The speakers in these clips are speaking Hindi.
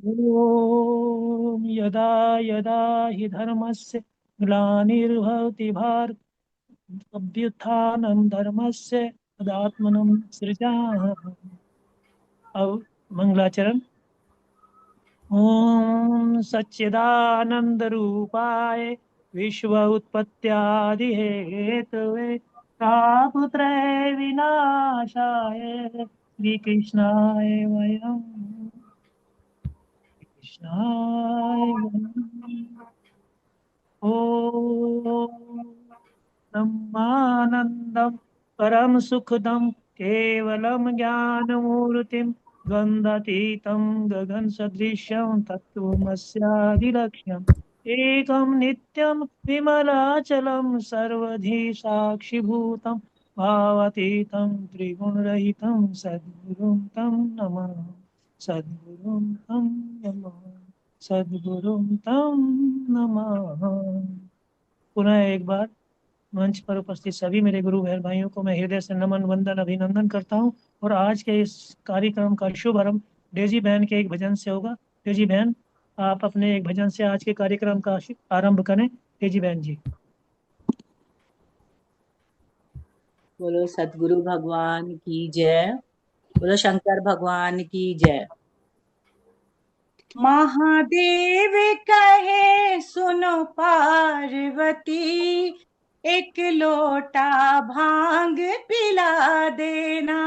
ओम यदा यदा हि धर्मस्य ग्लानिर्भवति भारत अभ्युत्थानं धर्मस्य तदात्मनं सृजामि। अब मंगलाचरण। ओम सच्चिदानंद रूपाय विश्व उत्पत्त्यादि हेतवे तापत्रय विनाशाय श्री कृष्णाय वयम् कृष्णाय वयम्। ओम ब्रह्मानन्दं परम सुखदं केवलं ज्ञानमूर्तिं द्वन्द्वातीतं गगनसदृशं तत्त्वमस्यादिलक्ष्यम् एकं नित्यं विमलाचलं सर्वधी साक्षिभूतं भावातीतं त्रिगुणरहितं सद्गुरुं तं नमः। सद्गुरुं तं नमः। सद्गुरुं तं नमः। पुनः एक बार मंच पर उपस्थित सभी मेरे गुरु बहन भाइयों को मैं हृदय से नमन वंदन अभिनंदन करता हूँ। और आज के इस कार्यक्रम का शुभारंभ डेजी बहन के एक भजन से होगा। डेजी बहन, आप अपने एक भजन से आज के कार्यक्रम का आरंभ करें। डेजी बहन जी। बोलो सतगुरु भगवान की जय। बोलो शंकर भगवान की जय। महादेव कहे सुनो पार्वती, एक लोटा भांग पिला देना।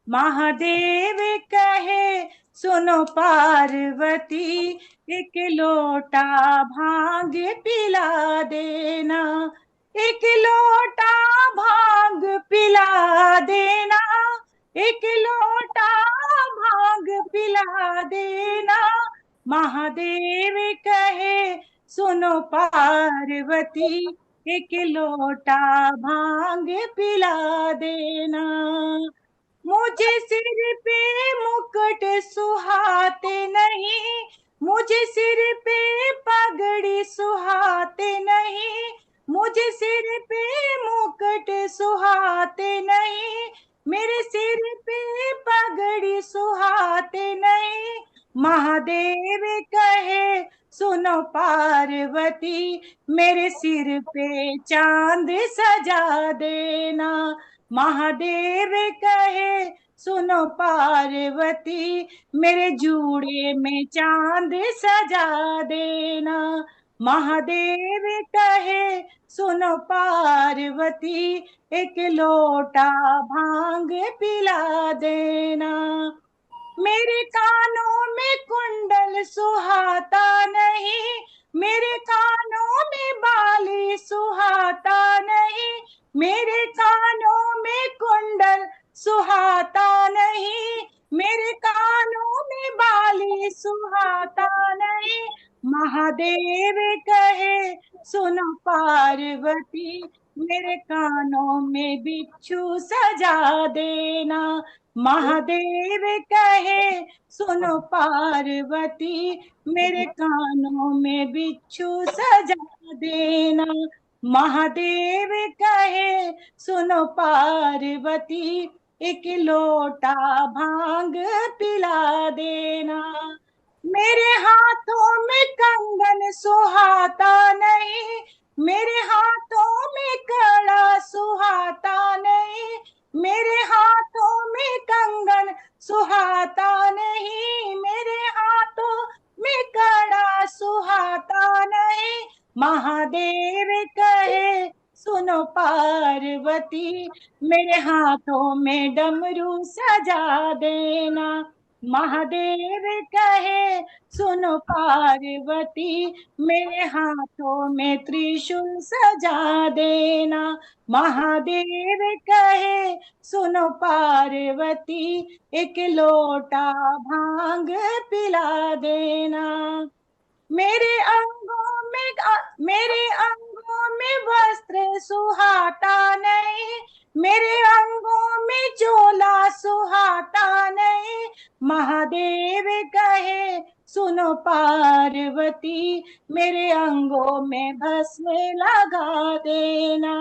महादेव कहे सुनो पार्वती, एक लोटा भांग पिला देना। एक लोटा भांग पिला देना। एक लोटा भांग पिला देना। महादेव कहे सुनो पार्वती, एक लोटा भांग पिला देना। मुझे सिर पे मुकुट सुहाते नहीं, मुझे सिर पे पगड़ी सुहाते नहीं, मुझे सिर पे मुकुट सुहाते नहीं, मेरे सिर पे पगड़ी सुहाते नहीं। महादेव कहे सुनो पार्वती, मेरे सिर पे चांद सजा देना। महादेव कहे सुनो पार्वती, मेरे जूड़े में चांद सजा देना। महादेव कहे सुनो पार्वती, एक लोटा भांग पिला देना। मेरे कानों में कुंडल सुहाता नहीं, मेरे कानों में बाली सुहाता नहीं, मेरे कानों में कुंडल सुहाता नहीं, मेरे कानों में बाली सुहाता नहीं। महादेव कहे सुनो पार्वती, मेरे कानों में बिच्छू सजा देना। महादेव कहे सुनो पार्वती, मेरे कानों में बिच्छू सजा देना। महादेव कहे सुनो पार्वती, एक लोटा भांग पिला देना। मेरे हाथों में कंगन सुहाता नहीं, मेरे हाथों में कड़ा सुहाता नहीं, मेरे हाथों में कंगन सुहाता नहीं, मेरे हाथों में कड़ा सुहाता नहीं। महादेव कहे सुनो पार्वती, मेरे हाथों में डमरू सजा देना। महादेव कहे सुनो पार्वती, मेरे हाथों में त्रिशूल सजा देना। महादेव कहे सुनो पार्वती, एक लोटा भांग पिला देना। मेरे अंगों में मेरे अंगों में वस्त्र सुहाता नहीं, मेरे अंगों में चोला सुहाता नहीं। महादेव कहे सुनो पार्वती, मेरे अंगों में भस्म लगा देना।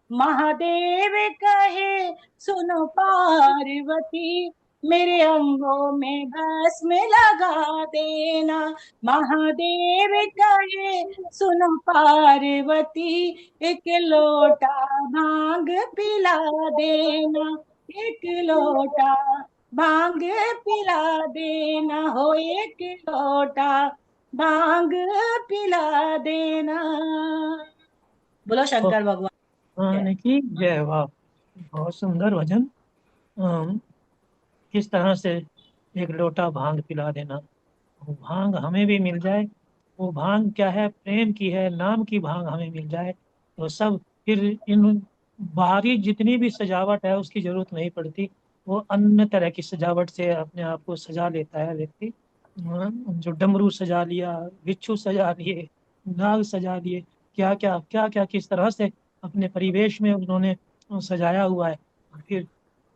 महादेव कहे सुनो पार्वती, मेरे अंगों में भस्म लगा देना। महादेव कहे सुनो पार्वती, एक लोटा भांग पिला देना। एक लोटा भांग पिला देना हो, एक लोटा भांग पिला देना। बोलो शंकर भगवान की जय। भगवान की जय। वाह, बहुत सुंदर भजन। किस तरह से एक लोटा भांग पिला देना, वो भांग हमें भी मिल जाए। वो भांग क्या है, प्रेम की है, नाम की भांग हमें मिल जाए तो सब, फिर इन बाहरी जितनी भी सजावट है उसकी जरूरत नहीं पड़ती। वो अन्य तरह की सजावट से अपने आप को सजा लेता है व्यक्ति। जो डमरू सजा लिया, बिच्छू सजा लिए, नाग सजा लिए, क्या क्या किस तरह से अपने परिवेश में उन्होंने सजाया हुआ है। और फिर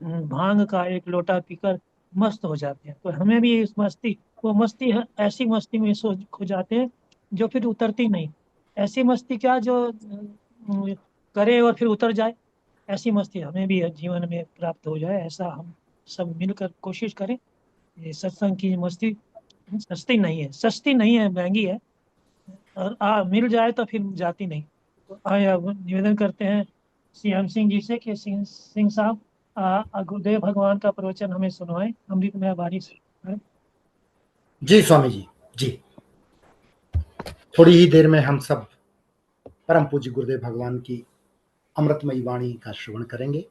भांग का एक लोटा पीकर मस्त हो जाते हैं। तो हमें भी इस मस्ती, वो मस्ती है, ऐसी मस्ती में सो खो जाते हैं जो फिर उतरती नहीं। ऐसी मस्ती क्या जो करे और फिर उतर जाए। ऐसी मस्ती हमें भी जीवन में प्राप्त हो जाए, ऐसा हम सब मिलकर कोशिश करें। ये सत्संग की मस्ती सस्ती नहीं है, सस्ती नहीं है, महंगी है। और मिल जाए तो फिर जाती नहीं। तो आए अब निवेदन करते हैं श्री सिंह जी से कि सिंह सिंह साहब गुरुदेव भगवान का प्रवचन हमें सुनवाएं, अमृतमय वाणी से। जी स्वामी जी। जी, थोड़ी ही देर में हम सब परम पूज्य गुरुदेव भगवान की अमृतमयी वाणी का श्रवण करेंगे।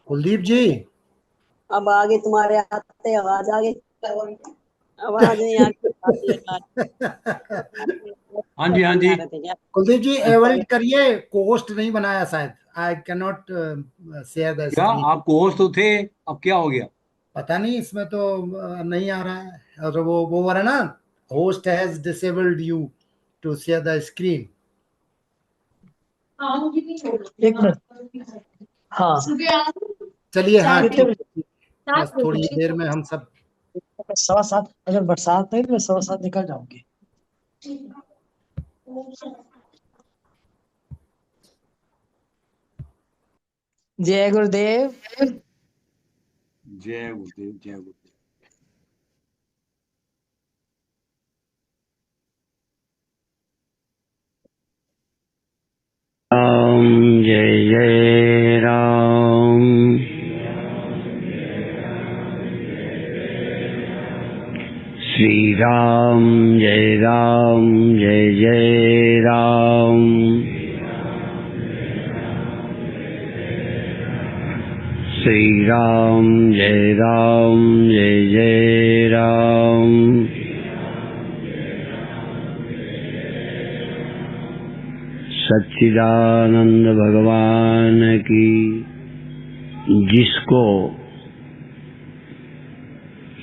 कुलदीप जी, अब आगे तुम्हारे आते आवाज आगे, आवाज नहीं आती। हाँ जी, हाँ जी। कुलदीप जी एवॉइड करिए, कोस्ट नहीं बनाया शायद। I can not share the क्या स्क्रीन। आप कोच तो थे, अब क्या हो गया? पता नहीं, इसमें तो नहीं आ रहा है। और वो वाला ना, host has disabled you to share the screen. एक मिनट। हाँ, चलिए, हाँ कितने ठीक बजे? है। बस थोड़ी ही देर में हम सब 7:15। अगर बरसात नहीं तो मैं 7:15 निकल जाऊंगी। जय गुरुदेव। जय गुरुदेव, जय गुरुदेव। राम जय जय राम, श्री राम जय राम, जय जय राम, श्री राम जय राम, जय जय राम, सच्चिदानंद भगवान की। जिसको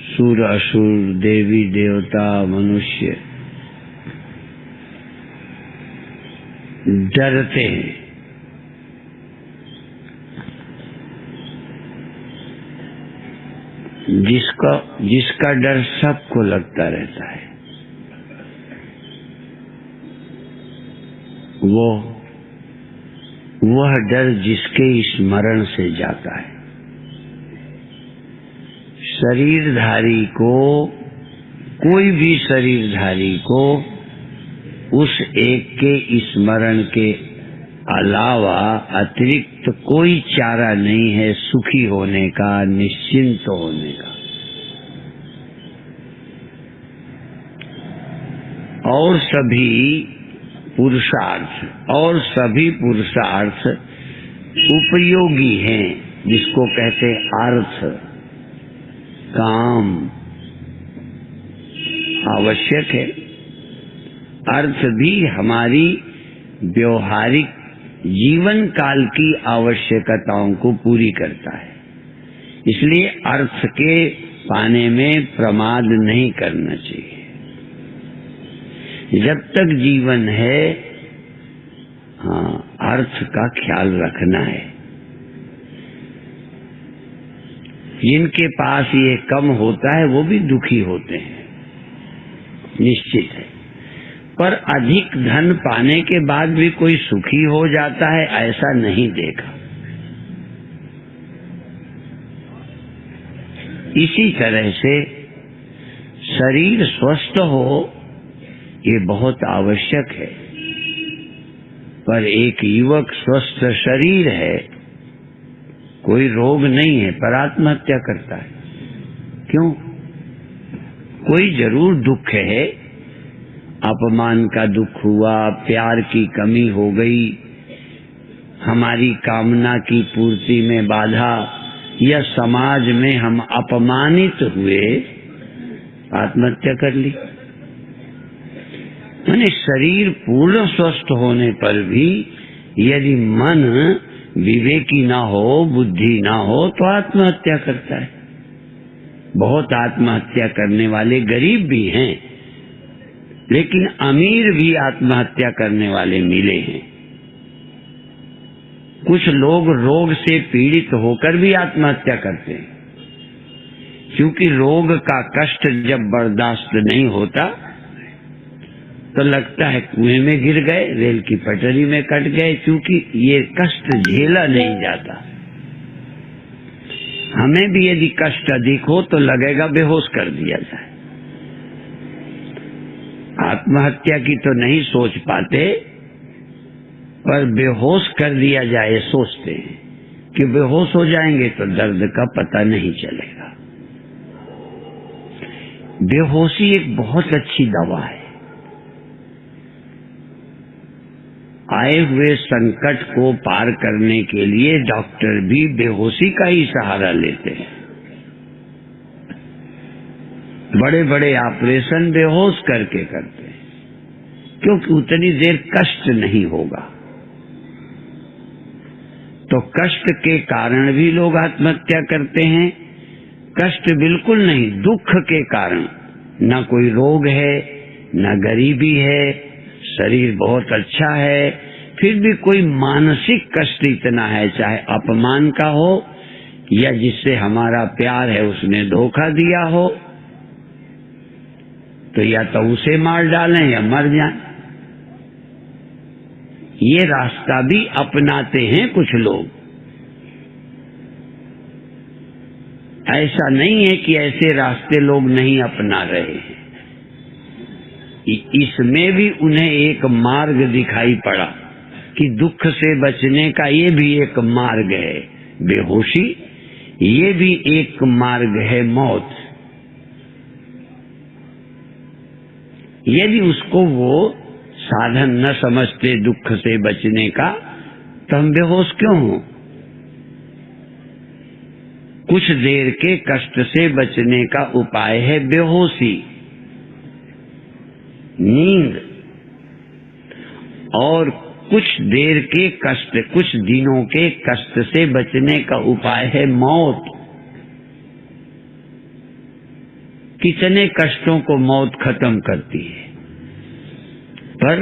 सुर असुर देवी देवता मनुष्य डरते हैं, जिसका डर सबको लगता रहता है, वह डर जिसके स्मरण से जाता है। शरीरधारी को, कोई भी शरीरधारी को उस एक के स्मरण के अलावा अतिरिक्त कोई चारा नहीं है सुखी होने का, निश्चिंत होने का। और सभी पुरुषार्थ उपयोगी हैं, जिसको कहते अर्थ, काम आवश्यक है। अर्थ भी हमारी व्यवहारिक जीवन काल की आवश्यकताओं को पूरी करता है। इसलिए अर्थ के पाने में प्रमाद नहीं करना चाहिए। जब तक जीवन है, हाँ, अर्थ का ख्याल रखना है। जिनके पास ये कम होता है वो भी दुखी होते हैं। निश्चित है। पर अधिक धन पाने के बाद भी कोई सुखी हो जाता है, ऐसा नहीं देखा। इसी तरह से शरीर स्वस्थ हो ये बहुत आवश्यक है। पर एक युवक स्वस्थ शरीर है, कोई रोग नहीं है, पर आत्महत्या करता है। क्यों? कोई जरूर दुख है, अपमान का दुख हुआ, प्यार की कमी हो गई, हमारी कामना की पूर्ति में बाधा, या समाज में हम अपमानित हुए, आत्महत्या कर ली। यानी शरीर पूर्ण स्वस्थ होने पर भी यदि मन विवेकी ना हो, बुद्धि ना हो, तो आत्महत्या करता है। बहुत आत्महत्या करने वाले गरीब भी हैं, लेकिन अमीर भी आत्महत्या करने वाले मिले हैं। कुछ लोग रोग से पीड़ित होकर भी आत्महत्या करते हैं, क्योंकि रोग का कष्ट जब बर्दाश्त नहीं होता तो लगता है कुएं में गिर गए, रेल की पटरी में कट गए, क्योंकि ये कष्ट झेला नहीं जाता। हमें भी यदि कष्ट अधिक हो तो लगेगा बेहोश कर दिया जाए। आत्महत्या की तो नहीं सोच पाते, पर बेहोश कर दिया जाए सोचते हैं कि बेहोश हो जाएंगे तो दर्द का पता नहीं चलेगा। बेहोशी एक बहुत अच्छी दवा है। आए हुए संकट को पार करने के लिए डॉक्टर भी बेहोशी का ही सहारा लेते हैं। बड़े बड़े ऑपरेशन बेहोश करके करते हैं, क्योंकि उतनी देर कष्ट नहीं होगा। तो कष्ट के कारण भी लोग आत्महत्या करते हैं। कष्ट बिल्कुल नहीं, दुख के कारण, न कोई रोग है, न गरीबी है, शरीर बहुत अच्छा है, फिर भी कोई मानसिक कष्ट इतना है, चाहे अपमान का हो या जिससे हमारा प्यार है उसने धोखा दिया हो, तो या तो उसे मार डालें या मर जाएं। ये रास्ता भी अपनाते हैं कुछ लोग। ऐसा नहीं है कि ऐसे रास्ते लोग नहीं अपना रहे हैं। इसमें भी उन्हें एक मार्ग दिखाई पड़ा कि दुख से बचने का ये भी एक मार्ग है। बेहोशी ये भी एक मार्ग है, मौत। यदि उसको वो साधन न समझते दुख से बचने का, तो हम बेहोश क्यों हों? कुछ देर के कष्ट से बचने का उपाय है बेहोशी, नींद। और कुछ देर के कष्ट, कुछ दिनों के कष्ट से बचने का उपाय है मौत। कितने कष्टों को मौत खत्म करती है, पर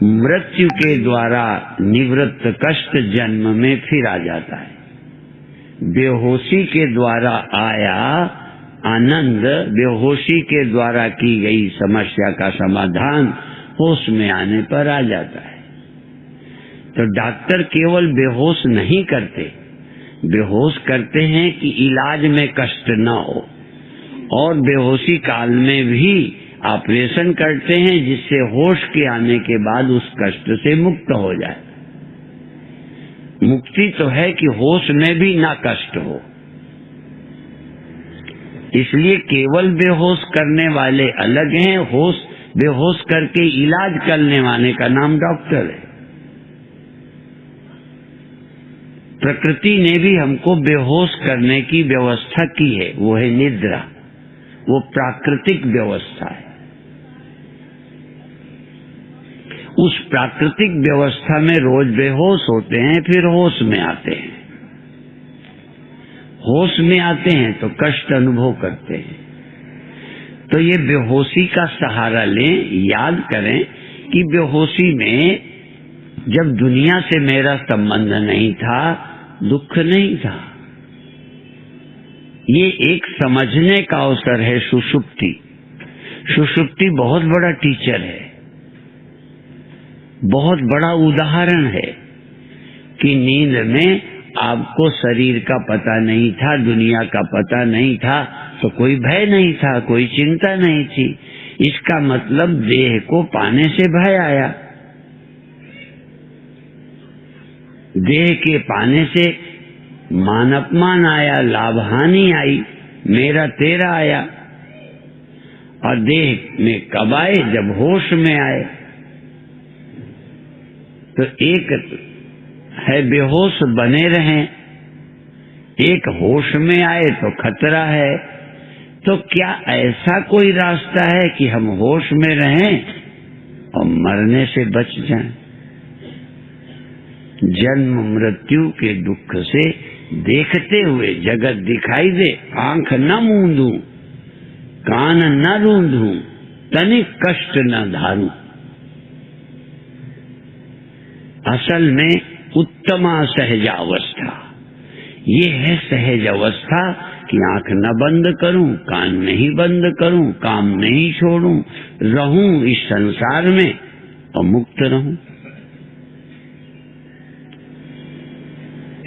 मृत्यु के द्वारा निवृत्त कष्ट जन्म में फिर आ जाता है। बेहोशी के द्वारा आया आनंद, बेहोशी के द्वारा की गई समस्या का समाधान होश में आने पर आ जाता है। तो डॉक्टर केवल बेहोश नहीं करते, बेहोश करते हैं कि इलाज में कष्ट न हो, और बेहोशी काल में भी ऑपरेशन करते हैं जिससे होश के आने के बाद उस कष्ट से मुक्त हो जाए। मुक्ति तो है कि होश में भी ना कष्ट हो। इसलिए केवल बेहोश करने वाले अलग हैं, बेहोश करके इलाज करने वाले का नाम डॉक्टर है। प्रकृति ने भी हमको बेहोश करने की व्यवस्था की है, वो है निद्रा। वो प्राकृतिक व्यवस्था है। उस प्राकृतिक व्यवस्था में रोज बेहोश होते हैं, फिर होश में आते हैं। होश में आते हैं तो कष्ट अनुभव करते हैं। तो ये बेहोशी का सहारा लें। याद करें कि बेहोशी में जब दुनिया से मेरा संबंध नहीं था, दुख नहीं था। ये एक समझने का अवसर है सुषुप्ति। सुषुप्ति बहुत बड़ा टीचर है, बहुत बड़ा उदाहरण है कि नींद में आपको शरीर का पता नहीं था, दुनिया का पता नहीं था, तो कोई भय नहीं था, कोई चिंता नहीं थी। इसका मतलब देह को पाने से भय आया, देह के पाने से मान अपमान आया, लाभ हानि आई, मेरा तेरा आया। और देह में कब आए? जब होश में आए। तो एक है बेहोश बने रहें, एक होश में आए तो खतरा है। तो क्या ऐसा कोई रास्ता है कि हम होश में रहें और मरने से बच जाएं? जन्म मृत्यु के दुख से देखते हुए जगत दिखाई दे, आंख न मूंदूं, कान न रूंधूं, तनिक कष्ट न धारूं। असल में उत्तमा सहजावस्था ये है, सहज अवस्था कि आंख न बंद करूं, कान नहीं बंद करूं, काम नहीं छोड़ूं, रहूं इस संसार में और मुक्त रहूं।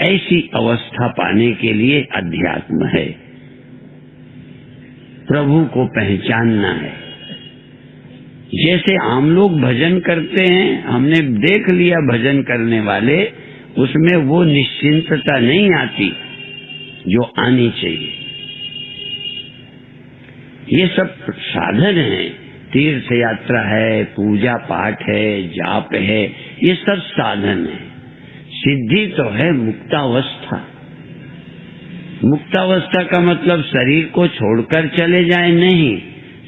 ऐसी अवस्था पाने के लिए अध्यात्म है, प्रभु को पहचानना है। जैसे आम लोग भजन करते हैं, हमने देख लिया भजन करने वाले, उसमें वो निश्चिंतता नहीं आती जो आनी चाहिए। ये सब साधन है, तीर्थ यात्रा है, पूजा पाठ है, जाप है, ये सब साधन है। सिद्धि तो है मुक्तावस्था। मुक्तावस्था का मतलब शरीर को छोड़कर चले जाए नहीं,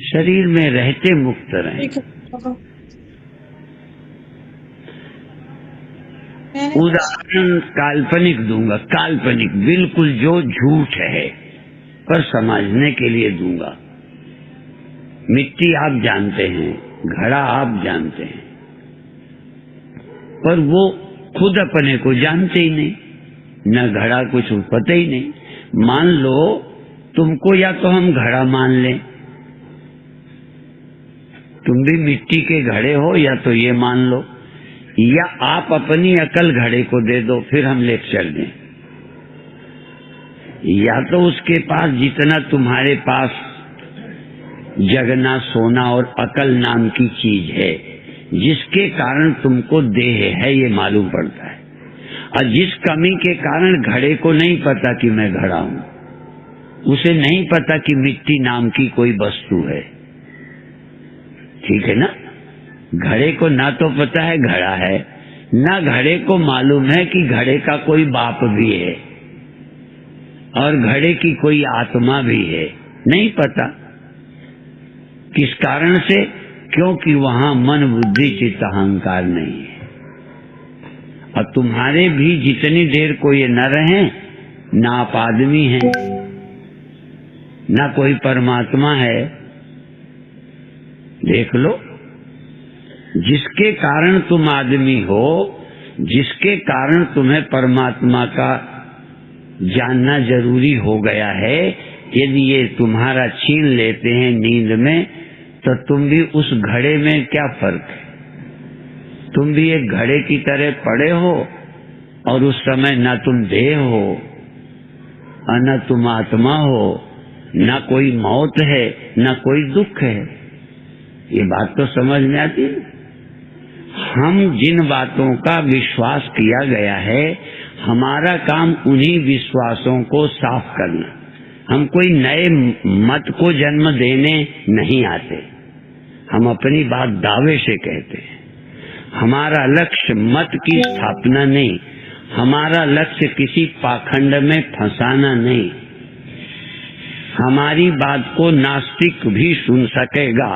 शरीर में रहते मुक्त रहें। उदाहरण काल्पनिक दूंगा, काल्पनिक बिल्कुल जो झूठ है पर समझने के लिए दूंगा। मिट्टी आप जानते हैं, घड़ा आप जानते हैं, पर वो खुद अपने को जानते ही नहीं, न घड़ा कुछ पता ही नहीं। मान लो तुमको, या तो हम घड़ा मान लें, तुम भी मिट्टी के घड़े हो, या तो ये मान लो, या आप अपनी अकल घड़े को दे दो, फिर हम लेकर चल दें। या तो उसके पास जितना तुम्हारे पास जगना, सोना और अकल नाम की चीज है, जिसके कारण तुमको देह है ये मालूम पड़ता है, और जिस कमी के कारण घड़े को नहीं पता कि मैं घड़ा हूं, उसे नहीं पता कि मिट्टी नाम की कोई वस्तु है। ठीक है ना? घड़े को ना तो पता है घड़ा है, ना घड़े को मालूम है कि घड़े का कोई बाप भी है और घड़े की कोई आत्मा भी है, नहीं पता। किस कारण से? क्योंकि वहां मन बुद्धि चित्त अहंकार नहीं है। और तुम्हारे भी जितनी देर को ये न रहे, ना आप आदमी हैं, ना कोई परमात्मा है, देख लो, जिसके कारण तुम आदमी हो, जिसके कारण तुम्हें परमात्मा का जानना जरूरी हो गया है, यदि ये तुम्हारा छीन लेते हैं नींद में, तो तुम भी उस घड़े में क्या फर्क है? तुम भी एक घड़े की तरह पड़े हो, और उस समय न तुम देह हो और न तुम आत्मा हो, न कोई मौत है, न कोई दुख है। ये बात तो समझ में आती है। हम जिन बातों का विश्वास किया गया है, हमारा काम उन्हीं विश्वासों को साफ करना। हम कोई नए मत को जन्म देने नहीं आते, हम अपनी बात दावे से कहते हैं। हमारा लक्ष्य मत की स्थापना नहीं, हमारा लक्ष्य किसी पाखंड में फंसाना नहीं। हमारी बात को नास्तिक भी सुन सकेगा,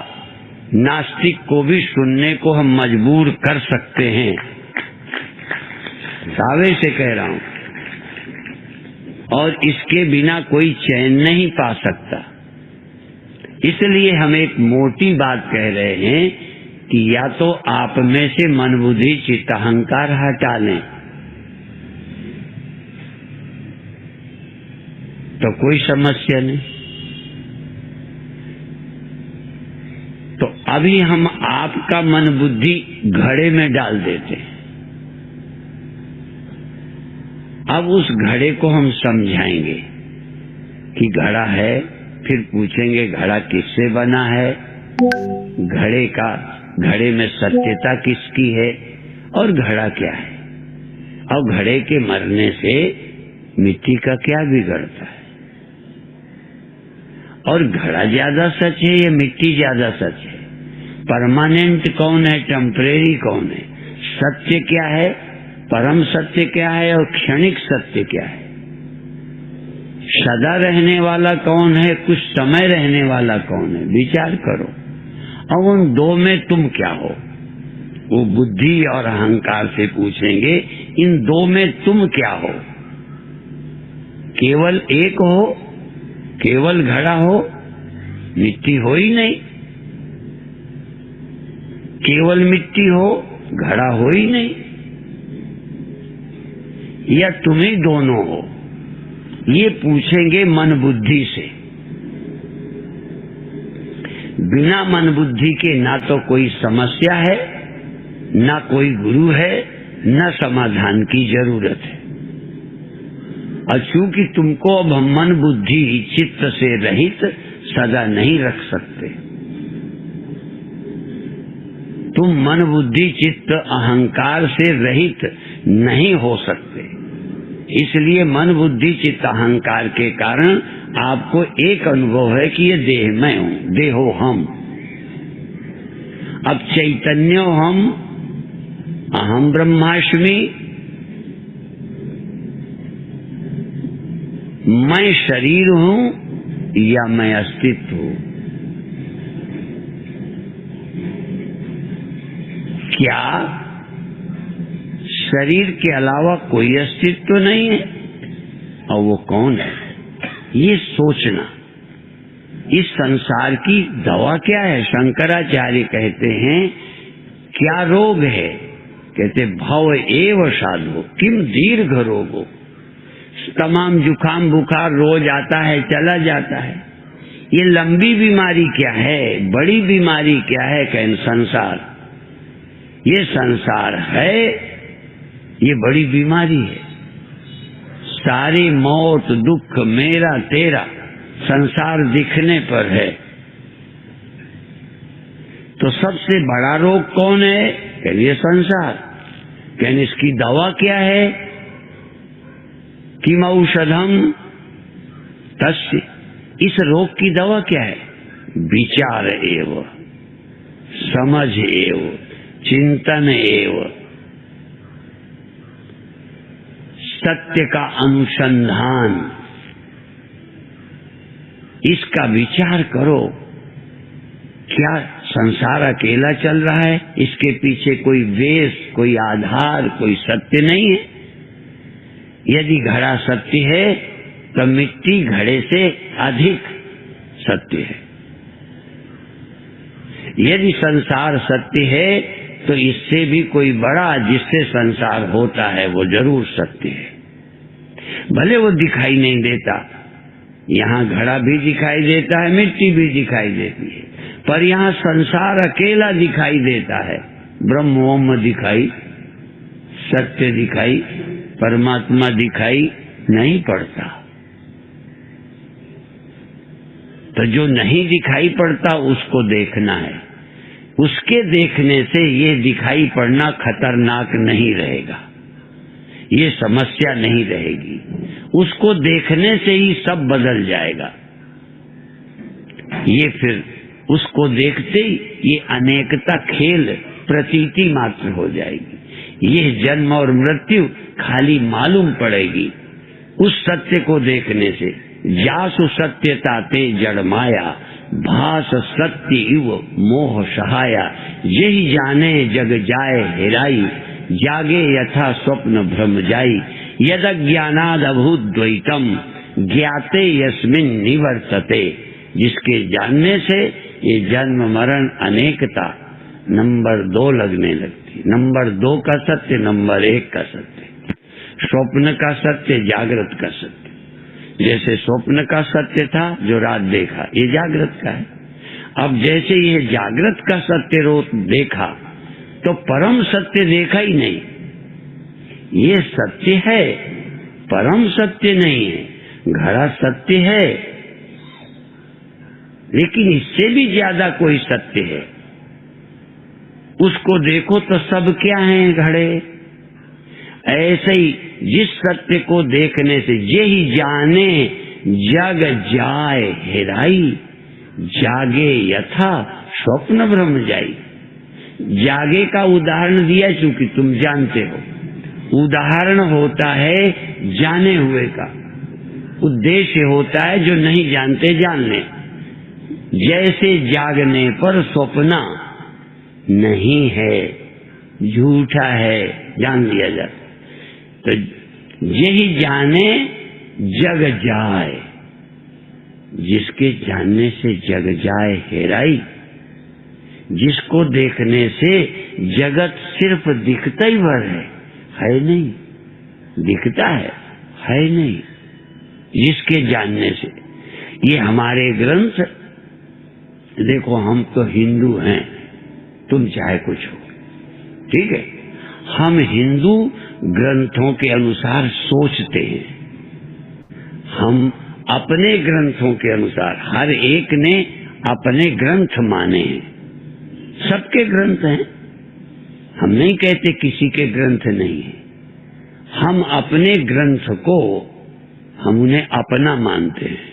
नास्तिक को भी सुनने को हम मजबूर कर सकते हैं, दावे से कह रहा हूं। और इसके बिना कोई चैन नहीं पा सकता। इसलिए हम एक मोटी बात कह रहे हैं कि या तो आप में से मन बुद्धि चित्त अहंकार हटा लें, तो कोई समस्या नहीं। अभी हम आपका मन बुद्धि घड़े में डाल देते हैं। अब उस घड़े को हम समझाएंगे कि घड़ा है, फिर पूछेंगे घड़ा किससे बना है, घड़े में सत्यता किसकी है और घड़ा क्या है, और घड़े के मरने से मिट्टी का क्या बिगड़ता है, और घड़ा ज्यादा सच है या मिट्टी ज्यादा सच है, परमानेंट कौन है, टेम्परेरी कौन है, सत्य क्या है, परम सत्य क्या है और क्षणिक सत्य क्या है, सदा रहने वाला कौन है, कुछ समय रहने वाला कौन है, विचार करो। और उन दो में तुम क्या हो, वो बुद्धि और अहंकार से पूछेंगे इन दो में तुम क्या हो, केवल एक हो, केवल घड़ा हो, मिट्टी हो ही नहीं, केवल मिट्टी हो, घड़ा हो ही नहीं, या तुम ही दोनों हो, ये पूछेंगे मन बुद्धि से। बिना मन बुद्धि के ना तो कोई समस्या है, ना कोई गुरु है, ना समाधान की जरूरत है। और चूंकि तुमको अब हम मन बुद्धि चित्त से रहित सदा नहीं रख सकते, तुम मन बुद्धि चित्त अहंकार से रहित नहीं हो सकते, इसलिए मन बुद्धि चित्त अहंकार के कारण आपको एक अनुभव है कि ये देह मैं हूं, देहो हम। अब चैतन्यो हम, अहम ब्रह्मास्मि, मैं शरीर हूं या मैं अस्तित्व हूं, क्या शरीर के अलावा कोई अस्तित्व नहीं है, और वो कौन है, ये सोचना। इस संसार की दवा क्या है, शंकराचार्य कहते हैं क्या रोग है, कहते भव एव साधो किम दीर्घ रोगो, तमाम जुकाम बुखार रोज आता है चला जाता है, ये लंबी बीमारी क्या है, बड़ी बीमारी क्या है, कहते संसार, ये संसार है, ये बड़ी बीमारी है, सारी मौत दुख मेरा तेरा संसार दिखने पर है। तो सबसे बड़ा रोग कौन है, कहते ये संसार, कहते इसकी दवा क्या है, किम औषधम तस्य, इस रोग की दवा क्या है, विचार एव, समझ एव, चिंतन एव, सत्य का अनुसंधान, इसका विचार करो। क्या संसार अकेला चल रहा है, इसके पीछे कोई वेश, कोई आधार, कोई सत्य नहीं है। यदि घड़ा सत्य है तो मिट्टी घड़े से अधिक सत्य है, यदि संसार सत्य है तो इससे भी कोई बड़ा जिससे संसार होता है वो जरूर सत्य है। भले वो दिखाई नहीं देता, यहाँ घड़ा भी दिखाई देता है, मिट्टी भी दिखाई देती है, पर यहाँ संसार अकेला दिखाई देता है, ब्रह्म दिखाई, सत्य दिखाई, परमात्मा दिखाई नहीं पड़ता। तो जो नहीं दिखाई पड़ता उसको देखना है, उसके देखने से ये दिखाई पड़ना खतरनाक नहीं रहेगा, ये समस्या नहीं रहेगी, उसको देखने से ही सब बदल जाएगा। ये फिर उसको देखते ही ये अनेकता खेल प्रतीति मात्र हो जाएगी, ये जन्म और मृत्यु खाली मालूम पड़ेगी उस सत्य को देखने से। जासु सत्यता ते जड़ माया, भास सत्य इव मोह सहाया, यही जाने जग जाए हेराई, जागे यथा स्वप्न भ्रम जाई, यद ज्ञानाद अभूत द्वैतम, ज्ञाते यस्मिन निवर्तते, जिसके जानने से ये जन्म मरण अनेकता नंबर 2 लगने लगती, नंबर 2 का सत्य नंबर 1 का सत्य, स्वप्न का सत्य जागृत का सत्य। जैसे स्वप्न का सत्य था जो रात देखा, ये जागृत का है, अब जैसे ये जागृत का सत्य देखा तो परम सत्य देखा ही नहीं। ये सत्य है, परम सत्य नहीं है। घड़ा सत्य है, लेकिन इससे भी ज्यादा कोई सत्य है। उसको देखो तो सब क्या है घड़े। ऐसे ही जिस सत्य को देखने से यही जाने जग जाए हेराई, जागे यथा स्वप्न भ्रम जाई। जागे का उदाहरण दिया, चूंकि तुम जानते हो, उदाहरण होता है जाने हुए का, उद्देश्य होता है जो नहीं जानते जान ले। जैसे जागने पर स्वप्न नहीं है, झूठा है, जान लिया जाता। तो यही जाने जग जाए, जिसके जानने से जग जाए हेराई। जिसको देखने से जगत सिर्फ दिखता ही भर है नहीं, दिखता है नहीं। जिसके जानने से, ये हमारे ग्रंथ देखो, हम तो हिंदू हैं, तुम चाहे कुछ हो, ठीक है। हम हिंदू ग्रंथों के अनुसार सोचते हैं, हम अपने ग्रंथों के अनुसार, हर एक ने अपने ग्रंथ माने हैं, सबके ग्रंथ हैं। हम नहीं कहते किसी के ग्रंथ नहीं है। हम अपने ग्रंथ को, हम उन्हें अपना मानते हैं,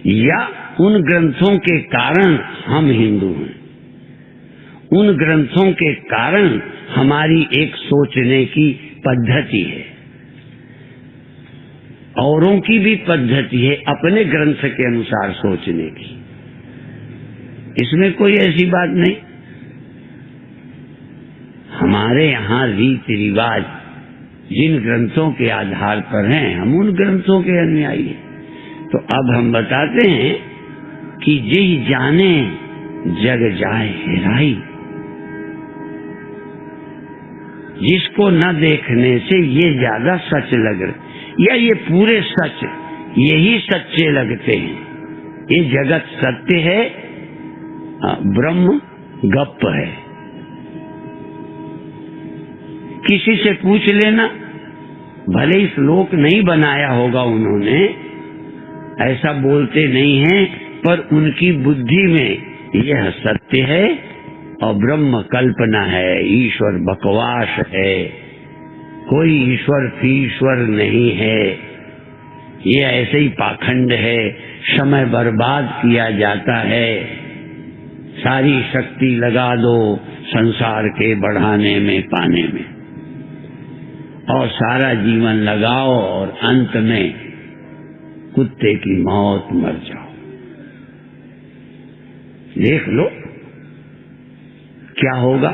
या उन ग्रंथों के कारण हम हिंदू हैं। उन ग्रंथों के कारण हमारी एक सोचने की पद्धति है, औरों की भी पद्धति है अपने ग्रंथ के अनुसार सोचने की। इसमें कोई ऐसी बात नहीं। हमारे यहाँ रीति रिवाज जिन ग्रंथों के आधार पर हैं, हम उन ग्रंथों के अनुयायी हैं। तो अब हम बताते हैं कि यही जाने जग जाए हेराई। जिसको न देखने से ये ज्यादा सच लग रहे, या ये पूरे सच, यही सच्चे लगते हैं। ये जगत सत्य है, ब्रह्म गप्प है। किसी से पूछ लेना, भले ही श्लोक नहीं बनाया होगा उन्होंने, ऐसा बोलते नहीं हैं, पर उनकी बुद्धि में यह सत्य है और ब्रह्म कल्पना है, ईश्वर बकवास है, कोई ईश्वर फीश्वर नहीं है, ये ऐसे ही पाखंड है, समय बर्बाद किया जाता है, सारी शक्ति लगा दो संसार के बढ़ाने में पाने में, और सारा जीवन लगाओ और अंत में कुत्ते की मौत मर जाओ। देख लो क्या होगा।